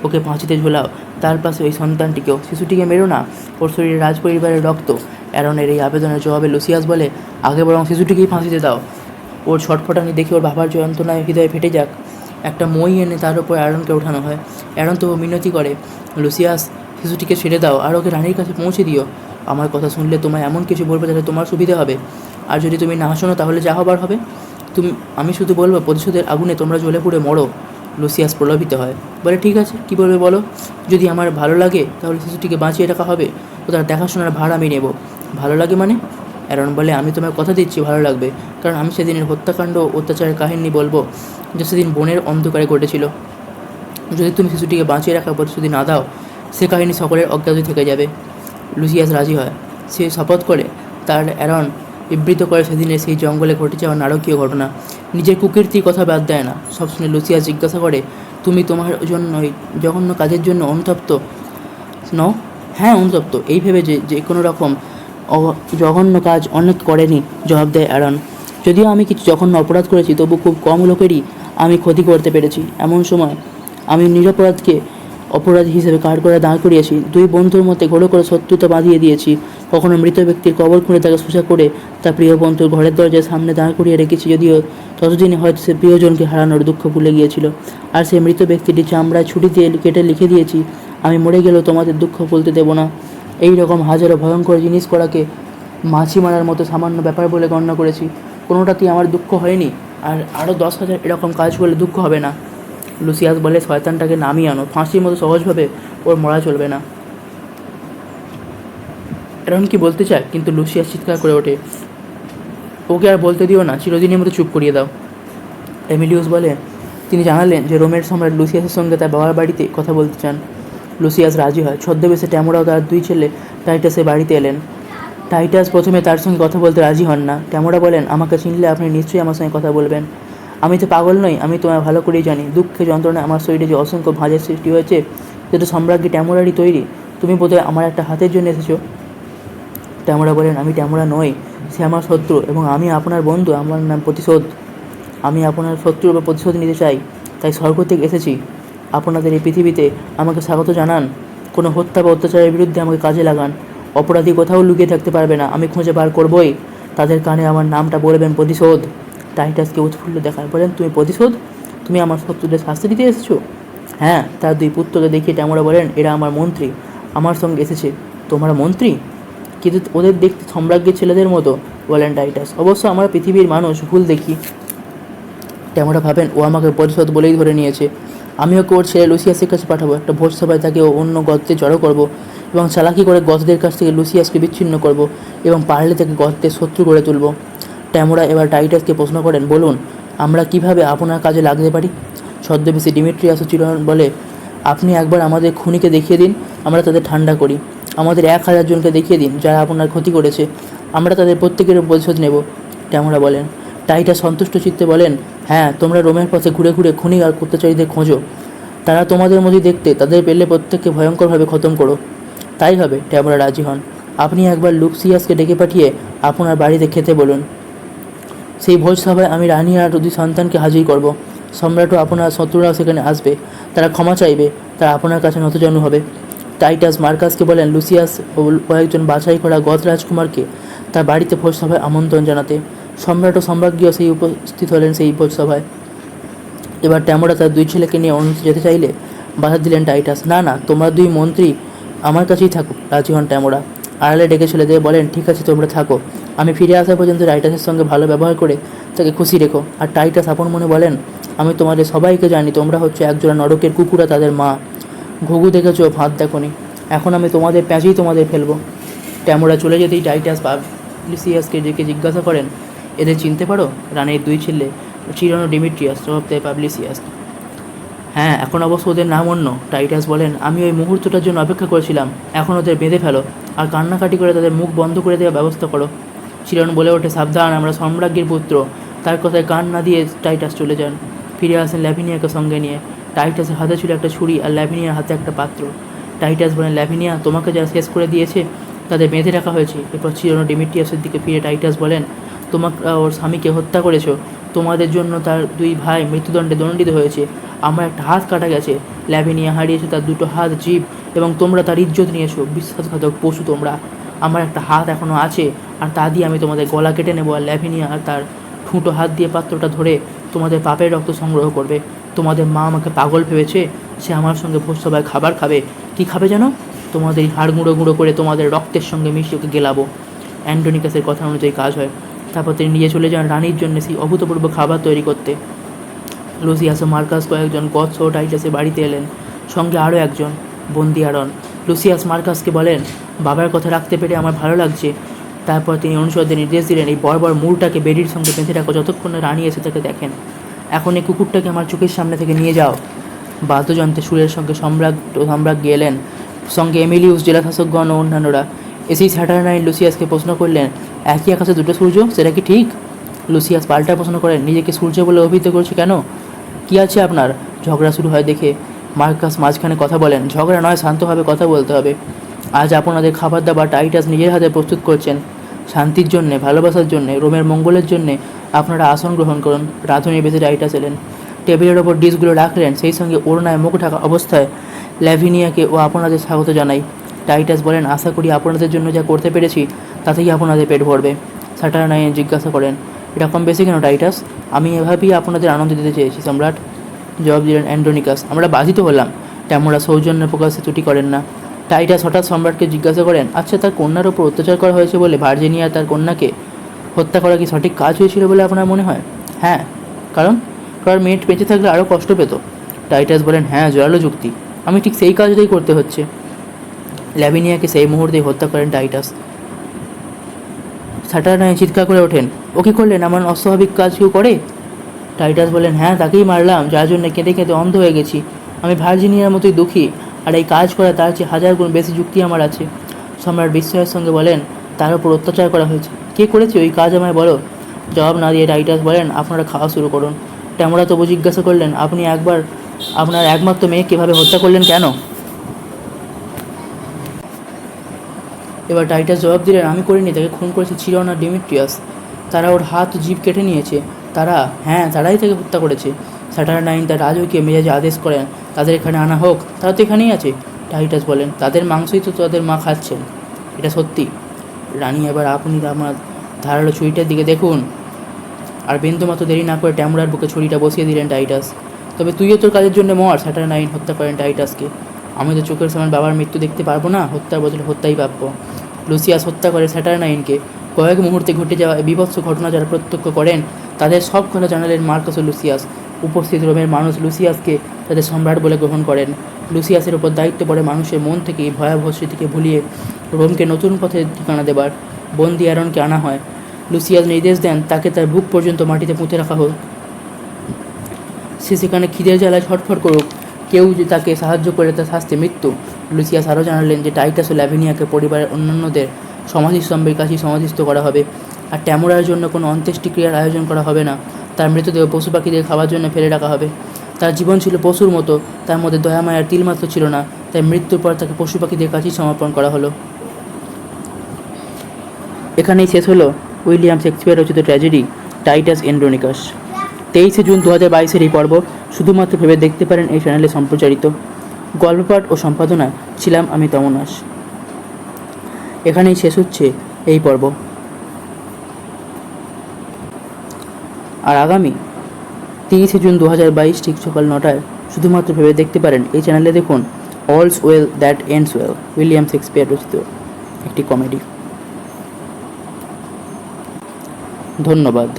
ওকে ফাঁসিতে ঝোলাও, তার পাশে ওই সন্তানটিকেও। শিশুটিকে মেরো না, ওর শরীরে রাজপরিবারের রক্ত। অ্যারনের এই আবেদনের জবাবে লুসিয়াস বলে, আগে বরং শিশুটিকেই ফাঁসিতে দাও। ওর ছটফটানি দেখে ওর বাবার যন্ত্রণায় হৃদয় ফেটে যাক। একটা মই এনে তার উপর অ্যারনকে ওঠানো হয়। অ্যারন তো মিনতি করে, লুসিয়াস, শিশুটিকে ছেড়ে দাও আর ওকে রানীর কাছে পৌঁছে দিও। আমার কথা শুনলে তোমায় এমন কিছু বলবে যাতে তোমার সুবিধা হবে, আর যদি তুমি না শোনো তাহলে যা হবার হবে। আমি শুধু বলবো প্রতিশোধের আগুনে তোমরা জ্বলে পুড়ে মরো। লুসিয়াস প্রলোভিত হয়, বলে ঠিক আছে, কী বলবে বলো। যদি আমার ভালো লাগে তাহলে শিশুটিকে বাঁচিয়ে রাখা হবে ও তার দেখাশোনার ভার আমি নেব। ভালো লাগে মানে? অ্যারন বলে, আমি তোমায় কথা দিচ্ছি ভালো লাগবে, কারণ আমি সেদিনের হত্যাকাণ্ড ও অত্যাচারের কাহিনী বলবো যে সেদিন বনের অন্ধকারে ঘটেছিল। যদি তুমি শিশুটিকে বাঁচিয়ে রাখার প্রতিশ্রুতি না দাও, সে কাহিনী সকলের অজ্ঞাত থেকে যাবে। লুসিয়াস রাজি হয়। সে শপথ করে। তার অ্যারন বিবৃত করে সেদিনের সেই জঙ্গলে ঘটে যাওয়া নারকীয় ঘটনা। নিজের কুকীর্তির কথা বাদ দেয় না। সব শুনে লুসিয়াস জিজ্ঞাসা করে, তুমি তোমার জন্যই জঘন্য কাজের জন্য অনুতপ্ত নও? হ্যাঁ, অনুতপ্ত, এই ভেবে যে কোনো রকম জঘন্য কাজ অনেক করেনি, জবাব দেয় অ্যারন। যদিও আমি কিছু জঘন্য অপরাধ করেছি, তবু খুব কম লোকেরই আমি ক্ষতি করতে পেরেছি। এমন সময় আমি নিরপরাধকে অপরাধী হিসেবে কাঠ করে দাঁড় করিয়েছি। দুই বন্ধুর মধ্যে ঘোড়ো করে শত্রুতা বাঁধিয়ে দিয়েছি। কখনো মৃত ব্যক্তির কবর খুঁড়ে তাকে সোজা করে তার প্রিয় বন্ধুর ঘরের দরজার সামনে দাঁড় করিয়ে রেখেছি, যদিও ততদিনে হয়তো সে প্রিয়জনকে হারানোর দুঃখ ভুলে গিয়েছিল। আর সেই মৃত ব্যক্তিটি চামড়ায় ছুরি দিয়ে কেটে লিখে দিয়েছি, আমি মরে গেলেও তোমাদের দুঃখ বলতে দেব না। এই রকম হাজারো ভয়ঙ্কর জিনিস করাকে মাছি মারার মতো সামান্য ব্যাপার বলে গণ্য করেছি। কোনোটাতেই আমার দুঃখ হয়নি, আর আরও 10,000 এরকম কাজ করলে দুঃখ হবে না। লুসিয়াস বলে, শয়তানটাকে নামিয়ে আনো, ফাঁসির মতো সহজভাবে ওর মরা চলবে না। অ্যারন কি বলতে চায়, কিন্তু লুসিয়াস চিৎকার করে ওঠে, ওকে আর বলতে দিও না, চিরদিনের মতো চুপ করিয়ে দাও। এমিলিয়াস বলে, তিনি জানালেন যে রোমের সম্রাট লুসিয়াসের সঙ্গে তার বাবার বাড়িতে কথা বলতে চান। লুসিয়াস রাজি হয়। ছদ্মবেশে ট্যামোরাও তার দুই ছেলে টাইটাসের বাড়িতে এলেন। টাইটাস প্রথমে তার সঙ্গে কথা বলতে রাজি হন না। ট্যামোরা বলেন, আমাকে চিনলে আপনি নিশ্চয়ই আমার সঙ্গে কথা বলবেন। আমি তো পাগল নই, আমি তোমায় ভালো করেই জানি। দুঃখে যন্ত্রণায় আমার শরীরে যে অসংখ্য ভাঁজের সৃষ্টি হয়েছে, সেটা সম্রাজ্ঞী ট্যামোরারই তৈরি। তুমি বোধহয় আমার একটা হাতের জন্য এসেছো। ট্যামোরা বলেন, আমি ট্যামোরা নই, সে আমার শত্রু, এবং আমি আপনার বন্ধু। আমার নাম প্রতিশোধ। আমি আপনার শত্রুর উপর প্রতিশোধ নিতে চাই, তাই স্বর্গ থেকে এসেছি। আপনাদের এই পৃথিবীতে আমাকে স্বাগত জানান। কোনো হত্যা বা অত্যাচারের বিরুদ্ধে আমাকে কাজে লাগান। অপরাধী কোথাও লুকিয়ে থাকতে পারবে না, আমি খুঁজে বার করবই। তাদের কানে আমার নামটা বলবেন, প্রতিশোধ। টাইটাসকে উৎফুল্ল দেখায়, বলেন, তুমি প্রতিশোধ? তুমি আমার শত্রুদের শাস্তি দিতে এসেছো? হ্যাঁ। তার দুই পুত্রকে দেখিয়ে ট্যামোরা বলেন, এরা আমার মন্ত্রী, আমার সঙ্গে এসেছে। তোমরা মন্ত্রী? কিন্তু ওদের দেখতে সম্রাজ্ঞীর ছেলেদের মতো, বলেন টাইটাস। অবশ্য আমরা পৃথিবীর মানুষ ভুল দেখি। ট্যামোরা ভাবেন, ও আমাকে প্রতিশোধ বলেই ধরে নিয়েছে। আমি ওকে ওর ছেলে লুসিয়াসের কাছে পাঠাবো। একটা ভোজসভায় তাকে অন্য গর্তে জড়ো করব, এবং চালাকি করে গথদের কাছ থেকে লুসিয়াসকে বিচ্ছিন্ন করব, এবং পারলে তাকে গর্তের শত্রু করে তুলব। ট্যামোরা এবার টাইটাসকে প্রশ্ন করেন, বলুন, আমরা কিভাবে আপনার কাজে লাগতে পারি? ছদ্মবেশী ডিমিট্রিয়াস চিরন বলে, আপনি একবার আমাদের খুনিকে দেখিয়ে দিন, আমরা তাদের ঠান্ডা করি। আমাদের 1,000 জনকে দেখিয়ে দিন যারা আপনার ক্ষতি করেছে, আমরা তাদের প্রত্যেকের প্রতিশোধ নেব। ট্যামোরা বলেন। টাইটাস সন্তুষ্ট চিত্তে বলেন, হ্যাঁ, তোমরা রোমের পথে ঘুরে ঘুরে খুনি আর অত্যাচারীদের খোঁজো। তারা তোমাদের মধ্যে দেখতে, তাদের পেলে প্রত্যেককে ভয়ঙ্করভাবে খতম করো। তাই হবে। ট্যামোরা রাজি হন। আপনি একবার লুসিয়াসকে ডেকে পাঠিয়ে আপনার বাড়িতে খেতে বলুন। সেই ভোজসভায় আমি রানী আর 2 সন্তানকে হাজির করব। সম্রাটও আপনার শত্রুরাও সেখানে আসবে। তারা ক্ষমা চাইবে, তারা আপনার কাছে নতজানু হবে। টাইটাস মার্কাসকে বলেন লুসিয়াস ও কয়েকজন বাছাই করা গথ রাজকুমারকে তার বাড়িতে ভোজসভায় আমন্ত্রণ জানাতে। সম্রাট ও সম্রাজ্ঞীও সেই উপস্থিত হলেন সেই ভোজসভায়। এবার ট্যামোরা তার 2 ছেলেকে নিয়ে অন্য যেতে চাইলে বাধা দিলেন টাইটাস। না না, তোমরা 2 মন্ত্রী আমার কাছেই থাকো। রাজি হন ট্যামোরা। আড়ালে ডেকে ছেলেদের বলেন, ঠিক আছে, তোমরা থাকো। আমি ফিরে আসা পর্যন্ত টাইটাসের সঙ্গে ভালো ব্যবহার করে তাকে খুশি রেখো। আর টাইটাস আপন মনে বলেন, আমি তোমাদের সবাইকে জানি, তোমরা হচ্ছে একজোড়া নরকের কুকুরা তাদের মা। ঘুঘু দেখেছো, ভাত দেখোনি। এখন আমি তোমাদের প্যাঁচেই তোমাদের ফেলবো। ট্যামোরা চলে যেতেই টাইটাস পাবলিসিয়াসকে ডেকে জিজ্ঞাসা করেন, এদের চিনতে পারো? রানীর 2 ছেলে চিরন ও ডিমিট্রিয়াস, জবাব দেয় পাবলিসিয়াস। হ্যাঁ, এখন অবশ্য ওদের নাম অন্য। টাইটাস বলেন, আমি ওই মুহূর্তটার জন্য অপেক্ষা করেছিলাম। এখন ওদের বেঁধে ফেলো, আর কান্নাকাটি করে তাদের মুখ বন্ধ করে দেওয়ার ব্যবস্থা করো। চিরন বলে ওঠে, সাবধান, আমরা সম্রাজ্ঞীর পুত্র। তার কথায় কান না দিয়ে টাইটাস চলে যান। ফিরে আসেন ল্যাভিনিয়াকে সঙ্গে নিয়ে। টাইটাসের হাতে ছিল একটা ছুরি, আর ল্যাভিনিয়ার হাতে একটা পাত্র। টাইটাস বলেন, ল্যাভিনিয়া, তোমাকে যারা শেষ করে দিয়েছে তাদের বেঁধে রাখা হয়েছে। এরপর চিরন ডিমিট্রিয়াসের দিকে ফিরে টাইটাস বলেন, তোমরা ওর স্বামীকে হত্যা করেছো। তোমাদের জন্য তার 2 ভাই মৃত্যুদণ্ডে দণ্ডিত হয়েছে। আমার একটা হাত কাটা গেছে। ল্যাভিনিয়া হারিয়েছে তার 2টো হাত, জিভ, এবং তোমরা তার ইজ্জত নিয়েছো। বিশ্বাসঘাতক পশু তোমরা। আমার একটা হাত এখনও আছে, আর তা দিয়ে আমি তোমাদের গলা কেটে নেবো। আর ল্যাভিনিয়া আর তার ঠুঁটো হাত দিয়ে পাত্রটা ধরে তোমাদের পাপের রক্ত সংগ্রহ করবে। তোমাদের মা আমাকে পাগল ভেবেছে। সে আমার সঙ্গে ভোজসভায় খাবার খাবে। কি খাবে যেন? তোমাদের হাড় গুঁড়ো গুঁড়ো করে তোমাদের রক্তের সঙ্গে মিশিয়ে ওকে গেলাবো। অ্যান্ড্রোনিকাসের কথা অনুযায়ী কাজ হয়। তারপর তিনি নিজে চলে যান রানীর জন্য সেই অভূতপূর্ব খাবার তৈরি করতে। লুসিয়াস ও মার্কাস কয়েকজন গথস ও টাইটাসের বাড়িতে এলেন, সঙ্গে আরও একজন বন্দি আরন। লুসিয়াস মার্কাসকে বলেন, বাবার কথা রাখতে পেরে আমার ভালো লাগছে। তারপর তিনি অনুচরদের নির্দেশ দিলেন, এই বর্বর মূলটাকে বেডির সঙ্গে বেঁধে রাখো যতক্ষণ না রানী এসে তাকে দেখেন। এখন এই কুকুরটাকে আমার চোখের সামনে থেকে নিয়ে যাও। বাদ্যযন্ত্রে সুরের সঙ্গে সম্রাজ্ঞী এলেন, সঙ্গে এমিলিউস, জেলাশাসকগণ ও অন্যান্যরা। এসেই স্যাটারনাইন লুসিয়াসকে প্রশ্ন করলেন, একই আকাশে দুটো সূর্য, সেটা কি ঠিক? লুসিয়াস পাল্টা প্রশ্ন করেন, নিজেকে সূর্য বলে অভিহিত করছে কেন? কী আছে আপনার? ঝগড়া শুরু হয় দেখে মার্কাস মাঝখানে কথা বলেন, ঝগড়া নয়, শান্তভাবে কথা বলতে হবে। আজ আপনাদের খাবার দাবার টাইটাস নিজের হাতে প্রস্তুত করছেন। শান্তির জন্যে, ভালোবাসার জন্যে, রোমের মঙ্গলের জন্যে আপনারা আসন গ্রহণ করুন। রাঁধুনি বেঁধে টাইটাস এলেন, টেবিলের ওপর ডিশগুলো রাখলেন, সেই সঙ্গে ওড়নায় মুখ ঢাকা অবস্থায় ল্যাভিনিয়াকে ও আপনাদের স্বাগত জানাই। টাইটাস বলেন, আশা করি আপনাদের জন্য যা করতে পেরেছি তাতেই আপনাদের পেট ভরবে। স্যাটারনাইন জিজ্ঞাসা করেন, এটা কম বেশি কেন টাইটাস? আমি এভাবেই আপনাদের আনন্দ দিতে চেয়েছি সম্রাট। জবাব দিলেন অ্যান্ড্রোনিকাস, আমরা বাধিত হলাম। তেমরা সৌজন্য প্রকাশে ত্রুটি করেন না। টাইটাস হঠাৎ সম্রাটকে জিজ্ঞাসা করেন, আচ্ছা, তার কন্যার ওপর অত্যাচার করা হয়েছে বলে ভার্জিনিয়া তার কন্যাকে হত্যা করা কি সঠিক কাজ হয়েছিল বলে আপনার মনে হয়? হ্যাঁ। কারণ মেয়েট বেঁচে থাকলে আরও কষ্ট পেত। টাইটাস বলেন, হ্যাঁ, জোরালো যুক্তি। আমি ঠিক সেই কাজটাই করতে হচ্ছে। ল্যাভিনিয়াকে সেই মুহূর্তেই হত্যা করেন টাইটাস। স্যাটারনাইন চিৎকার করে ওঠেন, ও কী করলেন? এমন অস্বাভাবিক কাজ কেউ করে? টাইটাস বলেন, হ্যাঁ, তাকেই মারলাম, যার জন্য কেঁদে কেঁদে অন্ধ হয়ে গেছি। আমি ভার্জিনিয়ার মতোই দুঃখী, আর এই কাজ করা তার চেয়ে 1000 গুণ বেশি যুক্তি আমার আছে। সম্রাট বিস্ময়ের সঙ্গে বলেন, তার উপর অত্যাচার করা হয়েছে? কে করেছে ওই কাজ, আমায় বলো। জবাব না দিয়ে টাইটাস বলেন, আপনারা খাওয়া শুরু করুন। তেমরা তবু জিজ্ঞাসা করলেন, আপনি আপনার একমাত্র মেয়ে কীভাবে হত্যা করলেন, কেন? এবার টাইটাস জবাব দিলেন, আমি করিনি, তাকে খুন করেছে চিরন আর ডিমিট্রিয়াস। তারা ওর হাত ও জিভ কেটে নিয়েছে। তারাই তাকে হত্যা করেছে। স্যাটারনাইন তার রাজকীয় মেজাজে আদেশ করেন, তাদের এখানে আনা হোক। তারা তো এখানেই আছে। টাইটাস বলেন, তাদের মাংসই তো তাদের মা খাচ্ছেন। এটা সত্যি। রানী, এবার আপনি আমার ধারালো ছুরিটার দিকে দেখুন। আর বিন্দুমাত্র দেরি না করে ট্যামরার বুকে ছুরিটা বসিয়ে দিলেন টাইটাস। তবে তুইও তোর কাজের জন্য মর। স্যাটারনাইন হত্যা করেন টাইটাসকে। আমি তো চোখের সামনে বাবার মৃত্যু দেখতে পারবো না, হত্যার বদলে হত্যাই প্রাপ্য। লুসিয়াস হত্যা করে স্যাটারনাইনকে। কয়েক মুহূর্তে ঘটে যাওয়া বিভৎস ঘটনা যারা প্রত্যক্ষ করেন তাদের সব কথা জানালেন মার্কাস ও লুসিয়াস। উপস্থিত রোমের মানুষ লুসিয়াসকে তাদের সম্রাট বলে গ্রহণ করেন। লুসিয়াসের ওপর দায়িত্ব পড়ে মানুষের মন থেকে এই ভয়াবহ স্মৃতিকে ভুলিয়ে রোমকে নতুন পথে ঠিকানা দেবার। বন্দি অ্যারনকে আনা হয়। লুসিয়াস নির্দেশ দেন তাকে তার বুক পর্যন্ত মাটিতে পুঁতে রাখা হোক। সে সেখানে খিদের জ্বালায় ছটফট করুক। কেউ যে তাকে সাহায্য করে তার শাস্তি মৃত্যু। লুসিয়াস আরও জানালেন যে টাইটাস ও ল্যাভিনিয়াকে পরিবারের অন্যান্যদের সমাধিস্তম্ভের কাছেই সমাধিস্থ করা হবে। আর ট্যামোরার জন্য কোনো অন্ত্যেষ্টিক্রিয়ার আয়োজন করা হবে না। তার মৃতদেহ পশু পাখিদের খাওয়ার জন্য ফেলে রাখা হবে। তার জীবন ছিল পশুর মতো, তার মধ্যে দয়ামায়ার তিলমাত্র ছিল না। তাই মৃত্যুর পর তাকে পশু পাখিদের কাছেই সমর্পণ করা হলো। এখানেই শেষ হলো উইলিয়াম শেক্সপিয়ার রচিত ট্র্যাজেডি টাইটাস এন্ড্রোনিকাস। 23শে জুন 2022-এর এই পর্ব শুধুমাত্র ভেবে দেখতে পারেন এই চ্যানেলে সম্প্রচারিত। গল্পপাঠ ও সম্পাদনায় ছিলাম আমি তমনাস। এখানেই শেষ হচ্ছে এই পর্ব। আর আগামী 30শে জুন 2022 ঠিক সকাল 9টায় শুধুমাত্র ভেবে দেখতে পারেন এই চ্যানেলে দেখুন all's well that ends well, William Shakespeare রচিত একটি কমেডি। ধন্যবাদ।